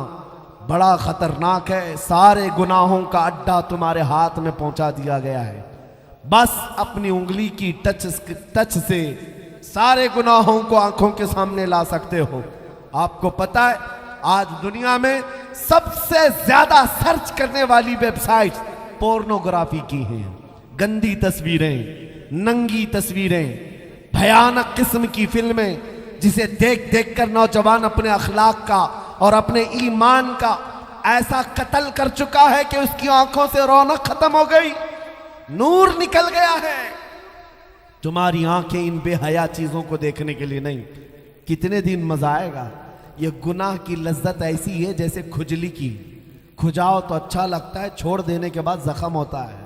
Speaker 1: बड़ा खतरनाक है। सारे गुनाहों का अड्डा तुम्हारे हाथ में पहुंचा दिया गया है। बस अपनी उंगली की टच से सारे गुनाहों को आंखों के सामने ला सकते हो। आपको पता है आज दुनिया में सबसे ज्यादा सर्च करने वाली वेबसाइट पोर्नोग्राफी की हैं। गंदी तस्वीरें, नंगी तस्वीरें, भयानक किस्म की फिल्में, जिसे देख देख कर नौजवान अपने अखलाक का और अपने ईमान का ऐसा कत्ल कर चुका है कि उसकी आंखों से रौनक खत्म हो गई, नूर निकल गया है। तुम्हारी आंखें इन बेहया चीजों को देखने के लिए नहीं। कितने दिन मजा आएगा? ये गुनाह की लज्जत ऐसी है जैसे खुजली की, खुजाओ तो अच्छा लगता है, छोड़ देने के बाद जख्म होता है।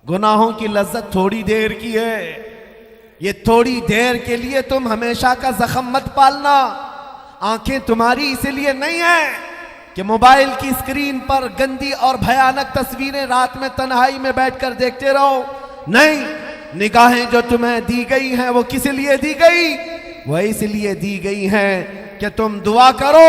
Speaker 1: गुनाहों की लज्जत थोड़ी देर की है। ये थोड़ी देर के लिए तुम हमेशा का जख्म मत पालना। आंखें तुम्हारी इसलिए नहीं है कि मोबाइल की स्क्रीन पर गंदी और भयानक तस्वीरें रात में तन्हाई में बैठकर देखते रहो। नहीं, निगाहें जो तुम्हें दी गई हैं वो किस लिए दी गई? वो इसलिए दी गई हैं कि तुम दुआ करो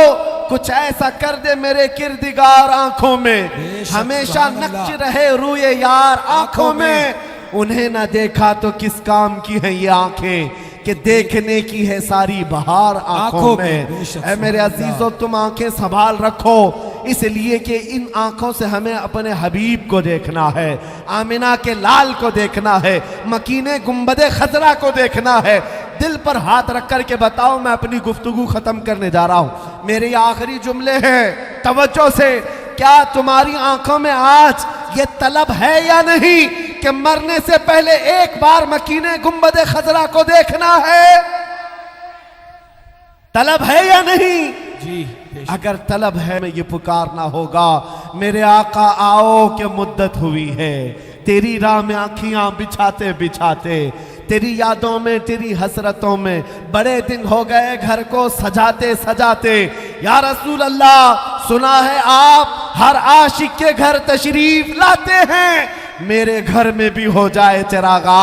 Speaker 1: कुछ ऐसा कर दे मेरे किरदिगार आंखों में, हमेशा नक्श रहे रूए यार आंखों में। उन्हें ना देखा तो किस काम की है ये आंखें कि देखने की है सारी बहार आंखों में। ऐ मेरे अजीजों, तुम आंखें संभाल रखो, इसलिए कि इन आंखों से हमें अपने हबीब को देखना है, आमिना के लाल को देखना है, मकीने गुंबदे खजरा को देखना है। दिल पर हाथ रख कर के बताओ, मैं अपनी गुफ्तगू खत्म करने जा रहा हूं। मेरे आखिरी जुमले हैं, तवज्जो से। क्या तुम्हारी आंखों में आज ये तलब है या नहीं कि मरने से पहले एक बार मकीने गुंबदे खजरा को देखना है? तलब है या नहीं?
Speaker 3: जी
Speaker 1: अगर तलब है मैं ये पुकारना होगा, मेरे आका आओ के मुद्दत हुई है। तेरी राह में आँखियां बिछाते बिछाते, तेरी यादों में, तेरी हसरतों में बड़े दिन हो गए घर को सजाते सजाते। या रसूल अल्लाह, सुना है आप हर आशिक के घर तशरीफ लाते हैं। मेरे घर में भी हो जाए चिरागा,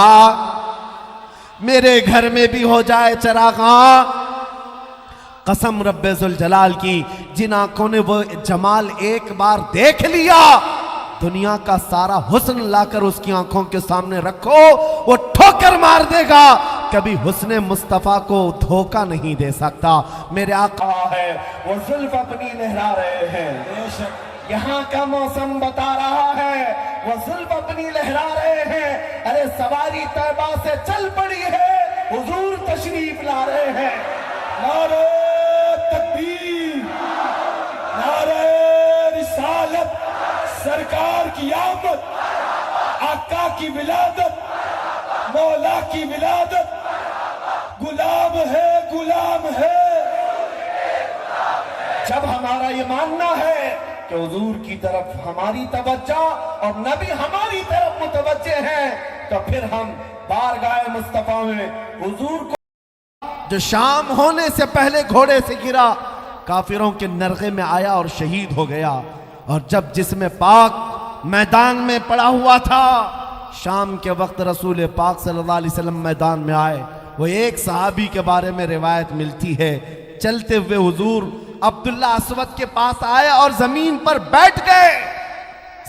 Speaker 1: मेरे घर में भी हो जाए चिरागा। कसम रब्बे जुल जलाल की, जिन आंखों ने वो जमाल एक बार देख लिया, दुनिया का सारा हुस्न लाकर उसकी आंखों के सामने रखो, वो ठोकर मार देगा। कभी हुस्ने मुस्तफा को धोखा नहीं दे सकता। मेरे आका है वो जुल्फ अपनी लहरा रहे हैं, यहाँ का मौसम बता रहा है, वो जुल्फ अपनी लहरा रहे हैं। अरे सवारी तैबा से चल पड़ी है, हुजूर तशरीफ ला रहे हैं।
Speaker 4: नारे तकबीर, नारे रिसालत, सरकार की आमद, आका की विलादत, मौला की विलादत। गुलाम है, गुलाम है। जब हमारा ये मानना है कि हुजूर की तरफ हमारी तवज्जो और नबी हमारी तरफ मुतवज्जे हैं, तो फिर हम बारगाह मुस्तफा में हुजूर को, जो शाम होने से पहले घोड़े से गिरा, काफिरों के नरगे में आया और शहीद हो गया। और जब जिस्म पाक मैदान में पड़ा हुआ था, शाम के वक्त रसूल पाक सल्लल्लाहु अलैहि वसल्लम मैदान में आए। वो एक सहाबी के बारे में रिवायत मिलती है, चलते हुए हुजूर अब्दुल्ला अस्वद के पास आए और जमीन पर बैठ गए,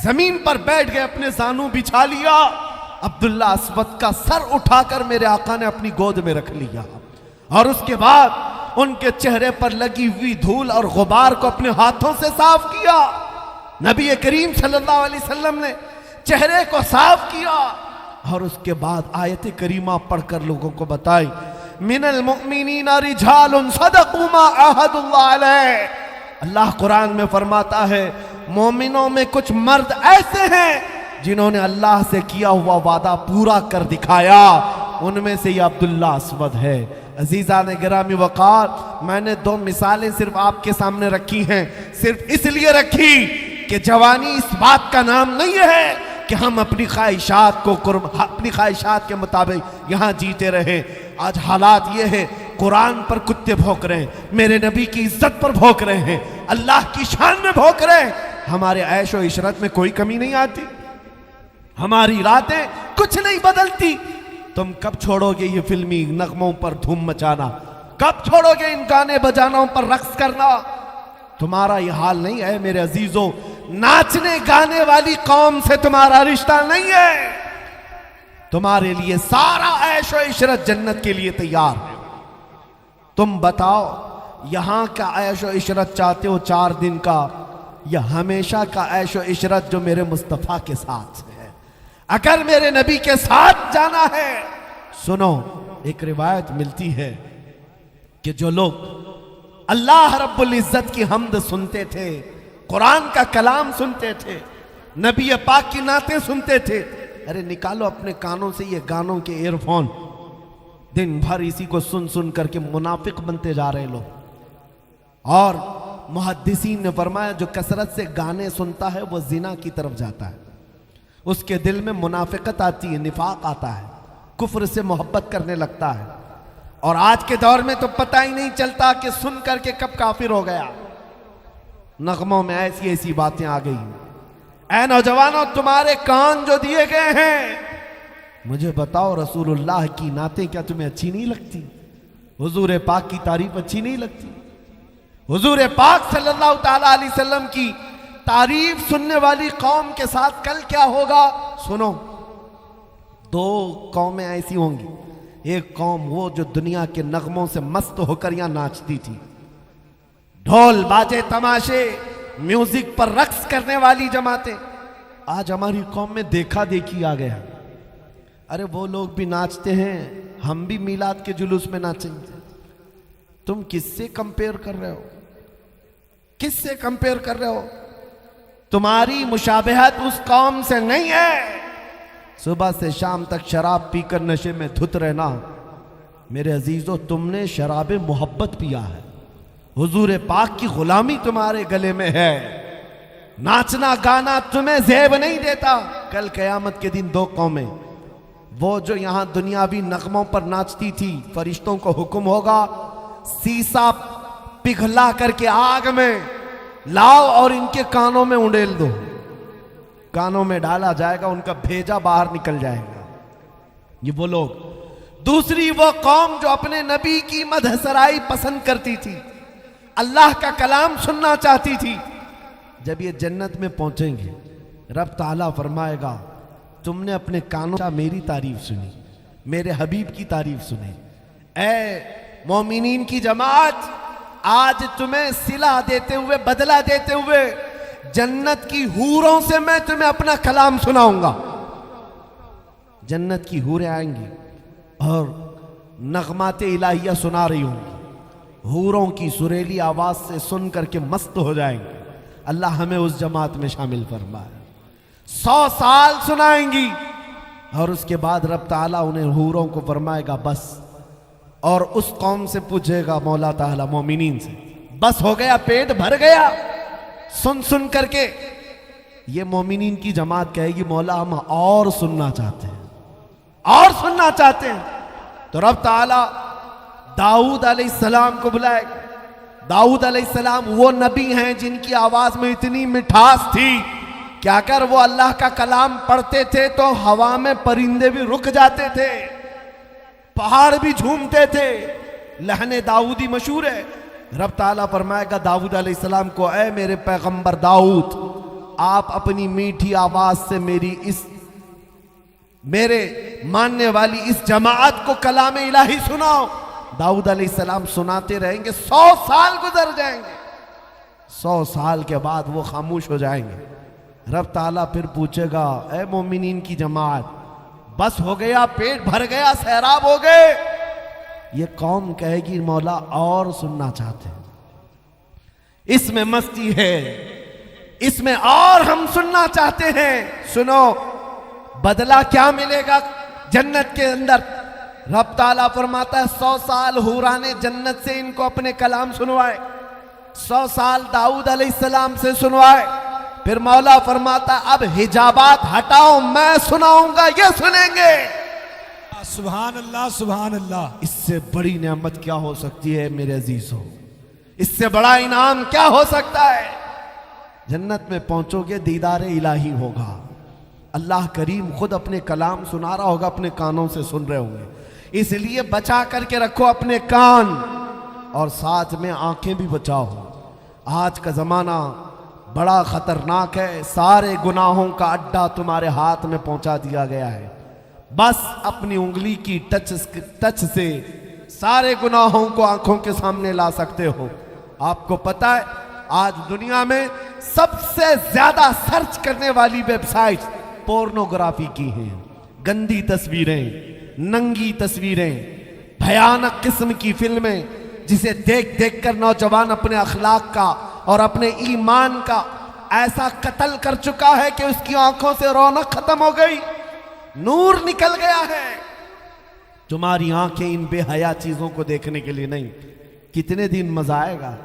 Speaker 4: जमीन पर बैठ गए, अपने जानू बिछा लिया। अब्दुल्ला अस्वद का सर उठाकर मेरे आका ने अपनी गोद में रख लिया और उसके बाद उनके चेहरे पर लगी हुई धूल और गुबार को अपने हाथों से साफ किया। नबी करीम सल्लल्लाहु अलैहि वसल्लम ने चेहरे को साफ किया और उसके बाद आयत करीमा पढ़कर लोगों को बताई, मिनल मुमिनीना रिजालुन सदक़ू मा अहदुल्लाह अलैह। अल्लाह कुरान में फरमाता है, मोमिनों में कुछ मर्द ऐसे हैं जिन्होंने अल्लाह से किया हुआ वादा पूरा कर दिखाया। उनमें से ये अब्दुल्ला अस्वद है। अजीज़ा ने गिरामी वक़ार, मैंने दो मिसालें सिर्फ आपके सामने रखी हैं, सिर्फ इसलिए रखी कि जवानी इस बात का नाम नहीं है कि हम अपनी ख्वाहिशात को अपनी ख्वाहिशात के मुताबिक यहाँ जीते रहे। आज हालात ये है, कुरान पर कुत्ते भौंक रहे हैं, मेरे नबी की इज्जत पर भौंक रहे हैं, अल्लाह की शान में भौंक रहे हैं। हमारे ऐश और इशरत में कोई कमी नहीं आती, हमारी रातें कुछ नहीं बदलती। तुम कब छोड़ोगे ये फिल्मी नगमों पर धूम मचाना? कब छोड़ोगे इन गाने बजानों पर रक्स करना? तुम्हारा ये हाल नहीं है मेरे अजीजों। नाचने गाने वाली कौम से तुम्हारा रिश्ता नहीं है। तुम्हारे लिए सारा ऐश और इशरत जन्नत के लिए तैयार है। तुम बताओ, यहां का ऐश और इशरत चाहते हो 4 दिन का, या हमेशा का ऐश और इशरत जो मेरे मुस्तफा के साथ है? अगर मेरे नबी के साथ जाना है, सुनो, एक रिवायत मिलती है कि जो लोग अल्लाह रब्बुल इज्जत की हम्द सुनते थे, कुरान का कलाम सुनते थे, नबी पाक की नातें सुनते थे, अरे निकालो अपने कानों से ये गानों के ईयरफोन, दिन भर इसी को सुन सुन करके मुनाफिक बनते जा रहे लोग। और मुहद्दिसीन ने फरमाया, जो कसरत से गाने सुनता है वो जिना की तरफ जाता है, उसके दिल में मुनाफिकत आती है, निफाक आता है, कुफ्र से मोहब्बत करने लगता है। और आज के दौर में तो पता ही नहीं चलता कि सुन करके कब काफिर हो गया। नगमों में ऐसी ऐसी बातें आ गई। ऐ नौजवानों, तुम्हारे कान जो दिए गए हैं, मुझे बताओ, रसूलुल्लाह की नातें क्या तुम्हें अच्छी नहीं लगती? हुजूर पाक की तारीफ अच्छी नहीं लगती? हुजूर पाक सल्लल्लाहु ताला अलैहि वसल्लम की तारीफ सुनने वाली कौम के साथ कल क्या होगा? सुनो, 2 कौमें ऐसी होंगी। एक कौम वो जो दुनिया के नगमों से मस्त होकर यहां नाचती थी, ढोल बाजे तमाशे म्यूजिक पर रक्स करने वाली जमातें। आज हमारी कौम में देखा देखी आ गया। अरे वो लोग भी नाचते हैं, हम भी मीलाद के जुलूस में नाचेंगे। तुम किससे कंपेयर कर रहे हो? किससे कंपेयर कर रहे हो? तुम्हारी मुशाबहत उस कौम से नहीं है। सुबह से शाम तक शराब पीकर नशे में धुत रहना, मेरे अजीजों, तुमने शराब मोहब्बत पिया है।
Speaker 1: हुजूर पाक की गुलामी तुम्हारे गले में है। नाचना गाना तुम्हें ज़ेब नहीं देता। कल क़यामत के दिन दो कौमें, वो जो यहां दुनियावी नगमों पर नाचती थी, फरिश्तों को हुक्म होगा सीसा पिघला करके आग में लाओ और इनके कानों में उंडेल दो। कानों में डाला जाएगा, उनका भेजा बाहर निकल जाएगा। ये वो लोग। दूसरी वो कौम जो अपने नबी की मदहसराई पसंद करती थी, अल्लाह का कलाम सुनना चाहती थी। जब ये जन्नत में पहुंचेंगे, रब ताला फरमाएगा तुमने अपने कानों से मेरी तारीफ सुनी, मेरे हबीब की तारीफ सुनी। ऐ मोमिनीन की जमात, आज तुम्हें सिला देते हुए, बदला देते हुए जन्नत की हूरों से मैं तुम्हें अपना कलाम सुनाऊंगा। जन्नत की हूरें आएंगी और नगमाते इलाहिया सुना रही होंगी, हूरों की सुरीली आवाज से सुन करके मस्त हो जाएंगे। अल्लाह हमें उस जमात में शामिल फरमाए। 100 साल सुनाएंगी और उसके बाद रब ताला उन्हें हूरों को फरमाएगा बस, और उस कौम से पूछेगा मौला ताला मोमिनीन से, बस हो गया, पेट भर गया सुन सुन करके। ये मोमिनीन की जमात कहेगी मौला हम और सुनना चाहते हैं, और सुनना चाहते हैं। तो रब ताला दाऊद अलैहिस्सलाम को बुलाएगा। दाऊद अलैहिस्सलाम वो नबी हैं जिनकी आवाज में इतनी मिठास थी कि अगर वो अल्लाह का कलाम पढ़ते थे तो हवा में परिंदे भी रुक जाते थे, पहाड़ भी झूमते थे। लहने दाऊदी मशहूर है। रब ताला फरमाएगा दाऊद अलैहिस्सलाम को, ऐ मेरे पैगंबर दाऊद, आप अपनी मीठी आवाज से मेरे मानने वाली इस जमात को कलाम इलाही सुनाओ। दाऊद अलैहिस्सलाम सुनाते रहेंगे, 100 साल गुजर जाएंगे। 100 साल के बाद वो खामोश हो जाएंगे। रब ताला फिर पूछेगा, ऐ मोमिनीन की जमात, बस हो गया, पेट भर गया, सैराब हो गए? ये कौम कहेगी मौला और सुनना चाहते हैं, इसमें मस्ती है, इसमें और हम सुनना चाहते हैं। सुनो बदला क्या मिलेगा जन्नत के अंदर। रब ताला फरमाता है 100 साल हुराने जन्नत से इनको अपने कलाम सुनवाए, 100 साल दाऊद अलैहिस्सलाम से सुनवाए। फिर मौला फरमाता अब हिजाबात हटाओ, मैं सुनाऊंगा, ये सुनेंगे।
Speaker 3: सुभान अल्लाह, सुभान अल्लाह।
Speaker 1: इससे बड़ी नेमत क्या हो सकती है मेरे अजीजों, इससे बड़ा इनाम क्या हो सकता है। जन्नत में पहुंचोगे, दीदार इलाही होगा, अल्लाह करीम खुद अपने कलाम सुना रहा होगा, अपने कानों से सुन रहे होंगे। इसलिए बचा करके रखो अपने कान और साथ में आंखें भी बचाओ। आज का जमाना बड़ा खतरनाक है, सारे गुनाहों का अड्डा तुम्हारे हाथ में पहुंचा दिया गया है। बस अपनी उंगली की टच से सारे गुनाहों को आंखों के सामने ला सकते हो। आपको पता है आज दुनिया में सबसे ज्यादा सर्च करने वाली वेबसाइट पोर्नोग्राफी की हैं। गंदी तस्वीरें, नंगी तस्वीरें, भयानक किस्म की फिल्में, जिसे देख देख कर नौजवान अपने अखलाक का और अपने ईमान का ऐसा कत्ल कर चुका है कि उसकी आंखों से रौनक खत्म हो गई, नूर निकल गया है। तुम्हारी आंखें इन बेहया चीजों को देखने के लिए नहीं, कितने दिन मजा आएगा।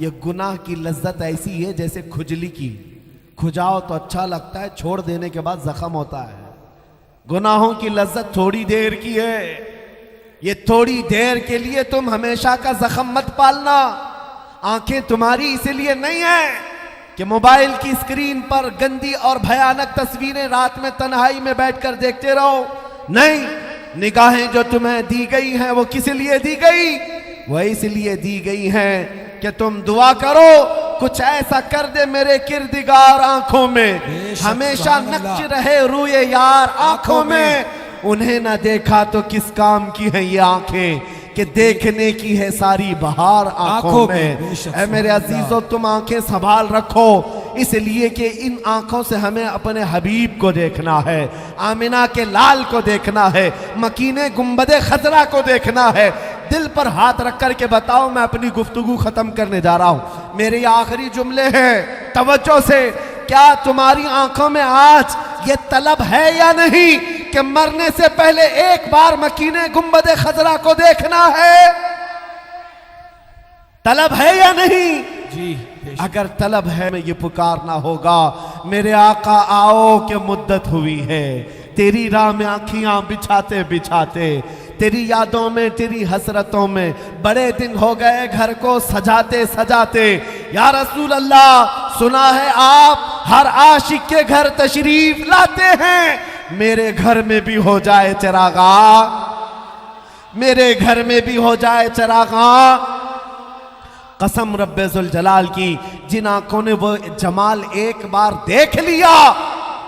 Speaker 1: ये गुनाह की लज्जत ऐसी है जैसे खुजली की, खुजाओ तो अच्छा लगता है, छोड़ देने के बाद जख्म होता है। गुनाहों की लज्जत थोड़ी देर की है, ये थोड़ी देर के लिए तुम हमेशा का जख्म मत पालना। आंखें तुम्हारी इसलिए नहीं है कि मोबाइल की स्क्रीन पर गंदी और भयानक तस्वीरें रात में तन्हाई में बैठकर देखते रहो। नहीं, निगाहें जो तुम्हें दी गई हैं वो किस लिए दी गई? वो इसलिए दी गई हैं कि तुम दुआ करो कुछ ऐसा कर दे मेरे किरदिगार आंखों में, हमेशा नक्श रहे रूए यार आंखों में। उन्हें ना देखा तो किस काम की है ये आंखें कि देखने की है सारी बहार आंखों में। ऐ मेरे अजीजों, तुम आंखें संभाल रखो, इसलिए कि इन आंखों से हमें अपने हबीब को देखना है, आमिना के लाल को देखना है, मकीने गुंबदे खजरा को देखना है। दिल पर हाथ रख कर के बताओ, मैं अपनी गुफ्तगू खत्म करने जा रहा हूं। मेरे आखिरी जुमले हैं, तवज्जो से। क्या तुम्हारी आंखों में आज ये तलब है या नहीं कि मरने से पहले एक बार मकीने गुंबदे खजरा को देखना है? तलब है या नहीं?
Speaker 3: जी
Speaker 1: अगर तलब है में ये पुकारना होगा, मेरे आका आओ के मुद्दत हुई है, तेरी राह में आँखियां बिछाते बिछाते, तेरी यादों में तेरी हसरतों में बड़े दिन हो गए घर को सजाते सजाते। या रसूल अल्लाह, सुना है आप हर आशिक के घर तशरीफ लाते हैं, मेरे घर में भी हो जाए चरागा, मेरे घर में भी हो जाए चरागा। कसम रब्बे जुल जलाल की, जिन आंखों ने वो जमाल एक बार देख लिया,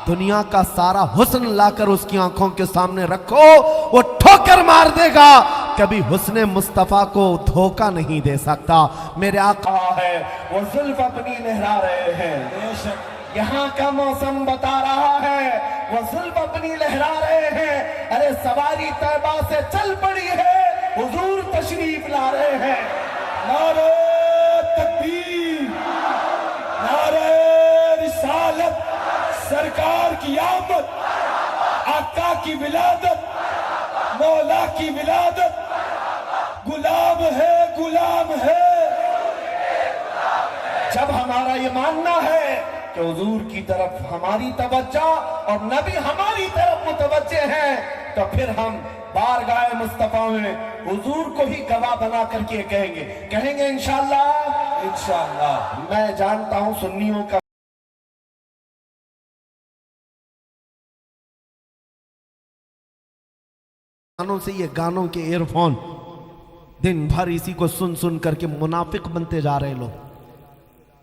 Speaker 1: दुनिया का सारा हुस्न लाकर उसकी आंखों के सामने रखो, वो ठोकर मार देगा, कभी हुस्ने मुस्तफा को धोखा नहीं दे सकता। मेरे आका है वो जुल्फ अपनी लहरा रहे हैं, यहाँ का मौसम बता रहा है, वो जुल्फ अपनी लहरा रहे हैं। अरे सवारी तैबा से चल पड़ी है, हुजूर तशरीफ ला रहे हैं।
Speaker 4: नारे तकबीर, नारे रिसालत, सरकार की आमद, आका की विलादत, मौला की विलादत, गुलाम है गुलाम है। जब हमारा ये मानना है कि हुजूर की तरफ हमारी तवज्जो और नबी हमारी तरफ मुतवज्जे हैं, तो फिर हम बारगाह मुस्तफा में हुजूर को ही गवाह बना करके कहेंगे इंशाअल्लाह। इंशाअल्लाह मैं जानता हूं सुन्नियों का गानों से, ये गानों के ईयरफोन दिन भर इसी को सुन सुन करके मुनाफिक बनते जा रहे लोग।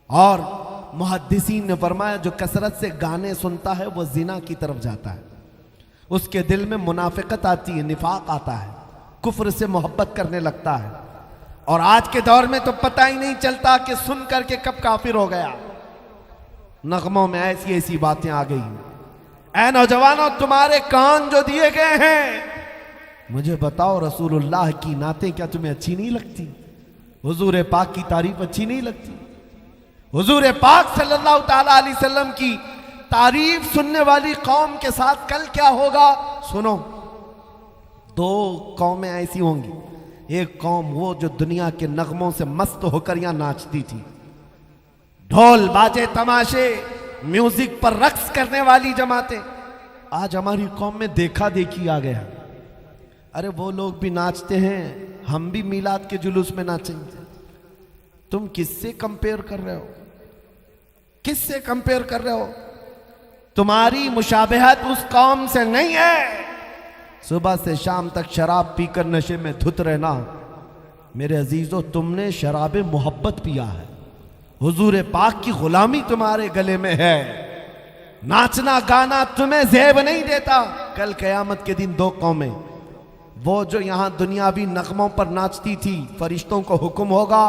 Speaker 4: और मुहद्दिसीन ने फरमाया जो कसरत से गाने सुनता है वो जिना की तरफ जाता है, उसके दिल में मुनाफिकत आती है, निफाक आता है, कुफ्र से मोहब्बत करने लगता है। और आज के दौर में तो पता ही नहीं चलता कि सुन करके कब काफिर हो गया। नगमों में ऐसी ऐसी बातें आ गई। ऐ नौजवानों, तुम्हारे कान जो दिए गए हैं, मुझे बताओ रसूलुल्लाह की नातें क्या तुम्हें अच्छी नहीं लगती? हुजूर पाक की तारीफ अच्छी नहीं लगती? हुजूर पाक सल्लल्लाहु ताला अलैहि वसल्लम की तारीफ सुनने वाली कौम के साथ कल क्या होगा सुनो। दो कौमें ऐसी होंगी, एक कौम वो जो दुनिया के नगमों से मस्त होकर यहां नाचती थी, ढोल बाजे तमाशे म्यूजिक पर रक्स करने वाली जमातें। आज हमारी कौम में देखा देखी आ गया। अरे वो लोग भी नाचते हैं, हम भी मीलाद के जुलूस में नाचेंगे। तुम किससे कंपेयर कर रहे हो? किससे कंपेयर कर रहे हो? तुम्हारी मुशाबहत उस कौम से नहीं है। सुबह से शाम तक शराब पीकर नशे में धुत रहना। मेरे अजीजों, तुमने शराब मोहब्बत पिया है, हुजूर पाक की गुलामी तुम्हारे गले में है। नाचना गाना तुम्हें ज़ेब नहीं देता। कल क़यामत के दिन दो कौमें, वो जो यहां दुनियावी नगमों पर नाचती थी, फरिश्तों को हुक्म होगा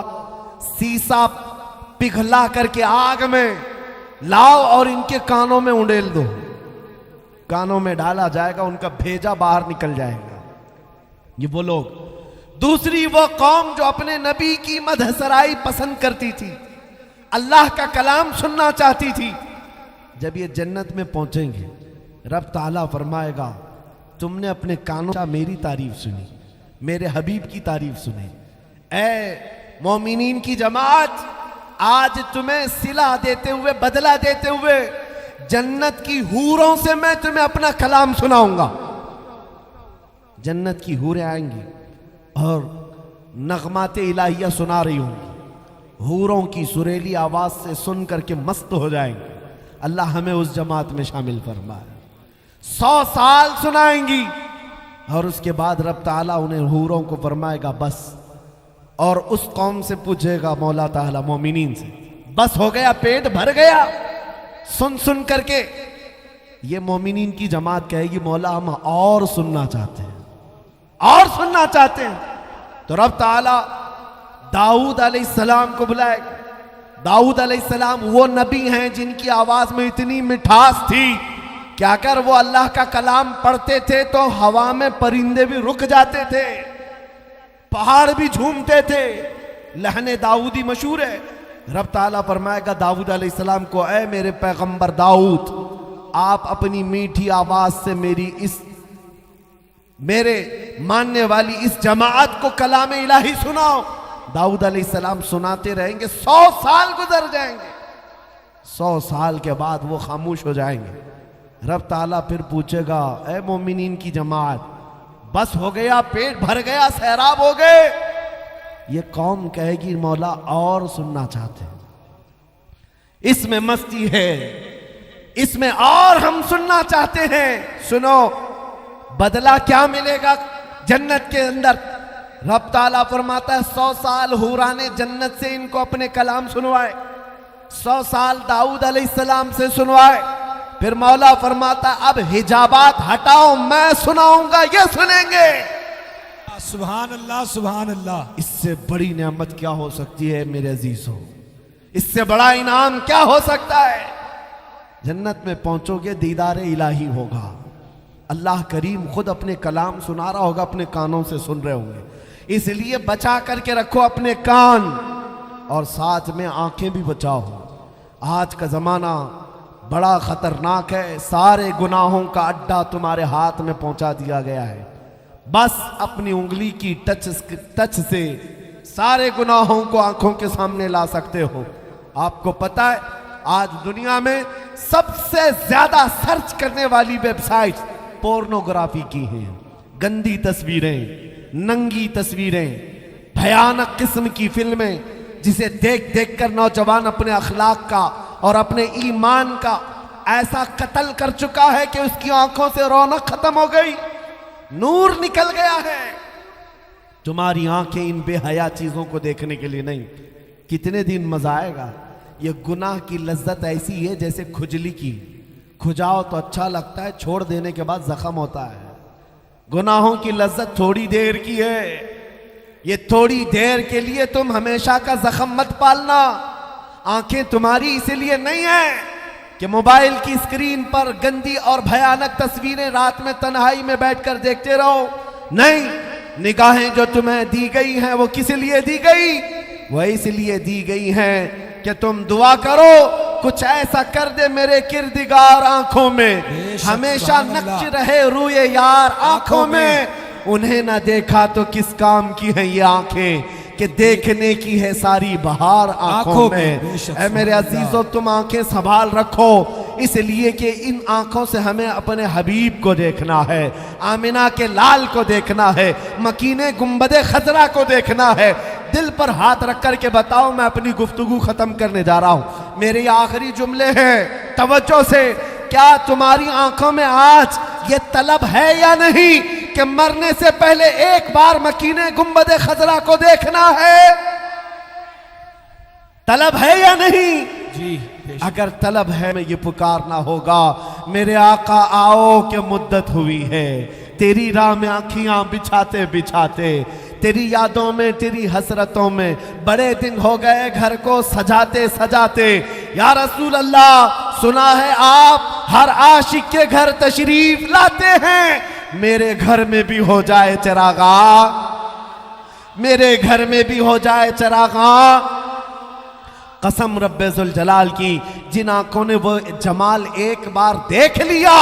Speaker 4: सीसा पिघला करके आग में लाओ और इनके कानों में उंडेल दो। कानों में डाला जाएगा, उनका भेजा बाहर निकल जाएगा। ये वो लोग। दूसरी वो कौम जो अपने नबी की मदहसराई पसंद करती थी, अल्लाह का कलाम सुनना चाहती थी। जब ये जन्नत में पहुंचेंगे, रब ताला फरमाएगा तुमने अपने कानों से मेरी तारीफ सुनी, मेरे हबीब की तारीफ सुनी। ऐ मोमिनीन की जमात, आज तुम्हें सिला देते हुए, बदला देते हुए जन्नत की हूरों से मैं तुम्हें अपना कलाम सुनाऊंगा। जन्नत की हूरें आएंगी और नगमाते इलाहिया सुना रही होंगी, हूरों की सुरीली आवाज से सुन करके मस्त हो जाएंगे। अल्लाह हमें उस जमात में शामिल फरमाए। 100 साल सुनाएंगी और उसके बाद रब ताला उन्हें हूरों को फरमाएगा बस। और उस कौम से पूछेगा मौला ताला मोमिनीन से, बस हो गया, पेट भर गया सुन सुन करके? ये मोमिनीन की जमात कहेगी मौला हम और सुनना चाहते हैं, और सुनना चाहते हैं। तो रब ताला दाऊद अलैहिस्सलाम को बुलाएगा। दाऊद अलैहिस्सलाम वो नबी हैं जिनकी आवाज में इतनी मिठास थी कि अगर वो अल्लाह का कलाम पढ़ते थे तो हवा में परिंदे भी रुक जाते थे, पहाड़ भी झूमते थे। लहने दाऊदी मशहूर है। रब ताला फरमाएगा दाऊद अलैहिस्सलाम को, ऐ मेरे पैगंबर दाऊद, आप अपनी मीठी आवाज से मेरे मानने वाली इस जमात को कलाम इलाही सुनाओ।
Speaker 1: दाऊद अलैहिस्सलाम सुनाते रहेंगे, 100 साल गुजर जाएंगे, 100 साल के बाद वो खामोश हो जाएंगे। रब ताला फिर पूछेगा, ए मोमिनीन की जमात, बस हो गया, पेट भर गया, सैराब हो गए? ये कौम कहेगी मौला और सुनना चाहते हैं, इसमें मस्ती है, इसमें और हम सुनना चाहते हैं। सुनो, बदला क्या मिलेगा जन्नत के अंदर? रब ताला फरमाता है 100 साल हुराने जन्नत से इनको अपने कलाम सुनवाए, 100 साल दाऊद अलैहिस्सलाम से सुनवाए। फिर मौला फरमाता अब हिजाबात हटाओ, मैं सुनाऊंगा, ये सुनेंगे।
Speaker 3: सुभान अल्लाह, सुभान अल्लाह।
Speaker 1: इससे बड़ी नेमत क्या हो सकती है मेरे अजीजों? इससे बड़ा इनाम क्या हो सकता है? जन्नत में पहुंचोगे, दीदार इलाही होगा, अल्लाह करीम खुद अपने कलाम सुना रहा होगा, अपने कानों से सुन रहे होंगे। इसलिए बचा करके रखो अपने कान और साथ में आंखें भी बचाओ। आज का जमाना बड़ा खतरनाक है, सारे गुनाहों का अड्डा तुम्हारे हाथ में पहुंचा दिया गया है। बस अपनी उंगली की टच से सारे गुनाहों को आंखों के सामने ला सकते हो। आपको पता है आज दुनिया में सबसे ज्यादा सर्च करने वाली वेबसाइट पोर्नोग्राफी की हैं। गंदी तस्वीरें, नंगी तस्वीरें, भयानक किस्म की फिल्में, जिसे देख देख कर नौजवान अपने अखलाक का और अपने ईमान का ऐसा कत्ल कर चुका है कि उसकी आंखों से रौनक खत्म हो गई, नूर निकल गया है। तुम्हारी आंखें इन बेहया चीजों को देखने के लिए नहीं, कितने दिन मजा आएगा? ये गुनाह की लज्जत ऐसी है जैसे खुजली की, खुजाओ तो अच्छा लगता है, छोड़ देने के बाद जख्म होता है। गुनाहों की लज्जत थोड़ी देर की है, ये थोड़ी देर के लिए तुम हमेशा का जख्म मत पालना। आंखें तुम्हारी इसीलिए नहीं है कि मोबाइल की स्क्रीन पर गंदी और भयानक तस्वीरें रात में तन्हाई में बैठकर देखते रहो। नहीं, निगाहें जो तुम्हें दी गई हैं वो किस लिए दी गई? वो इसलिए दी गई हैं कि तुम दुआ करो, कुछ ऐसा कर दे मेरे किरदिगार आंखों में, हमेशा नक्श रहे रूए यार आंखों में। उन्हें ना देखा तो किस काम की है ये आंखें कि देखने की है सारी बहार आंखों में। ऐ मेरे अजीजों, तुम आंखें संभाल रखो, इसलिए कि इन आंखों से हमें अपने हबीब को देखना है, आमिना के लाल को देखना है, मकीने गुंबदे खजरा को देखना है। दिल पर हाथ रख कर के बताओ, मैं अपनी गुफ्तगू खत्म करने जा रहा हूं। मेरे आखिरी जुमले हैं, तवज्जो से। क्या तुम्हारी आंखों में आज ये तलब है या नहीं कि मरने से पहले एक बार मकीने गुंबदे खजरा को देखना है? तलब है या नहीं?
Speaker 3: जी,
Speaker 1: अगर तलब है में ये पुकारना होगा, मेरे आका आओ कि मुद्दत हुई है, तेरी राह में आँखियां बिछाते बिछाते, तेरी यादों में, तेरी हसरतों में बड़े दिन हो गए घर को सजाते सजाते। या रसूल अल्लाह, सुना है आप हर आशिक के घर तशरीफ लाते हैं, मेरे घर में भी हो जाए चिरागा, मेरे घर में भी हो जाए चिरागा। कसम रब्बे जुल जलाल की, जिन आंखों ने वो जमाल एक बार देख लिया,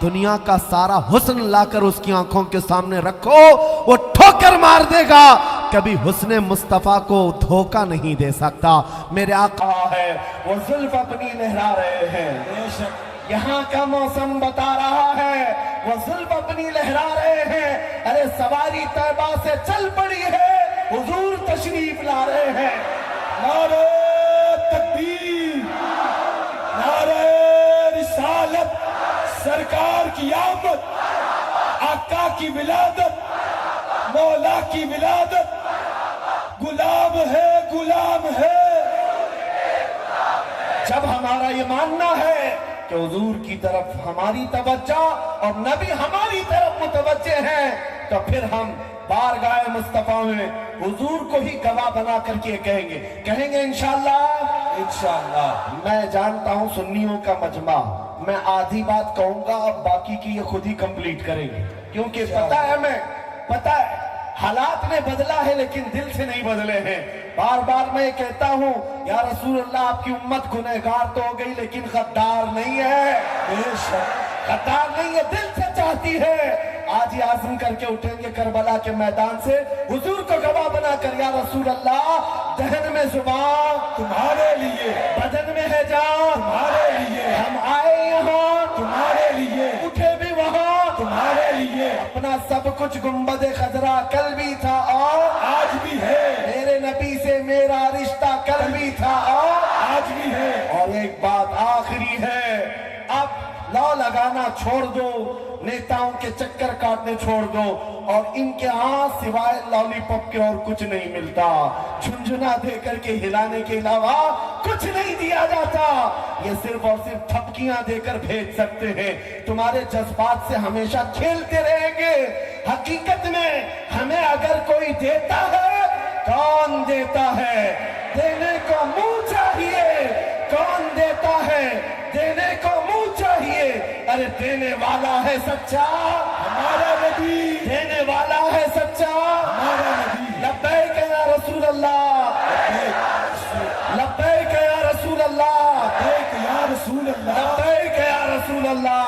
Speaker 1: दुनिया का सारा हुस्न लाकर उसकी आंखों के सामने रखो, वो ठोकर मार देगा, कभी हुस्ने मुस्तफा को धोखा नहीं दे सकता। मेरे आका है, वो जुल्फ अपनी लहरा रहे हैं, यहाँ का मौसम बता रहा है, वो जुल्फ अपनी लहरा रहे हैं। अरे सवारी तैबा से चल पड़ी है, हुजूर तशरीफ ला रहे हैं।
Speaker 3: नारे तकबीर, नारे रिसालत, सरकार की आमद, आका की विलादत, मौला की विलादत, गुलाम है, गुलाम है।
Speaker 1: जब हमारा ये मानना है कि हुजूर की तरफ हमारी तवज्जो और नबी हमारी तरफ मुतवज्जे हैं, तो फिर हम बारगाह मुस्तफा में हुजूर को ही गवाह बना करके कहेंगे इंशाअल्लाह।
Speaker 3: इंशाअल्लाह।
Speaker 1: मैं जानता हूं सुन्नियों का मजमा, मैं आधी बात कहूंगा, अब बाकी की ये खुद ही कंप्लीट करेंगे, क्योंकि पता है, मैं पता है हालात ने बदला है लेकिन दिल से नहीं बदले हैं। बार बार मैं कहता हूं, या रसूल अल्लाह, आपकी उम्मत गुनहगार तो हो गई लेकिन गद्दार नहीं है, गद्दार नहीं है, दिल से चाहती है आज ही आज़म करके उठेंगे करबला के मैदान से, हुजूर को गवाह बनाकर, या रसूल अल्लाह, दहन में जुबान
Speaker 4: तुम्हारे लिए,
Speaker 1: बदन में है जान
Speaker 4: तुम्हारे लिए,
Speaker 1: हम आए यहाँ
Speaker 4: तुम्हारे लिए,
Speaker 1: उठे भी वहाँ
Speaker 4: तुम्हारे लिए,
Speaker 1: अपना सब कुछ गुंबद खजरा कल भी था और
Speaker 4: आज भी है,
Speaker 1: मेरे नबी से मेरा रिश्ता कल भी था और
Speaker 4: आज भी है।
Speaker 1: और एक बात आखिरी है, अब लौ लगाना छोड़ दो, नेताओं के चक्कर काटने छोड़ दो, और इनके हाथ सिवाय लॉलीपॉप के और कुछ नहीं मिलता, झुंझुना दे करके हिलाने के अलावा कुछ नहीं दिया जाता, ये सिर्फ और सिर्फ थपकियां देकर भेज सकते हैं। तुम्हारे जज्बात से हमेशा खेलते रहेंगे। हकीकत में हमें अगर कोई देता है, कौन देता है? देने को मुंह चाहिए। कौन देता है? देने को मुंह चाहिए। अरे देने वाला है सच्चा
Speaker 4: हमारा नबी,
Speaker 1: देने वाला है सच्चा
Speaker 4: हमारा नबी।
Speaker 1: लब्बैक या रसूल अल्लाह, लब्बैक या रसूल अल्लाह,
Speaker 4: लब्बैक या रसूल अल्लाह,
Speaker 1: लब्बैक या रसूल अल्लाह।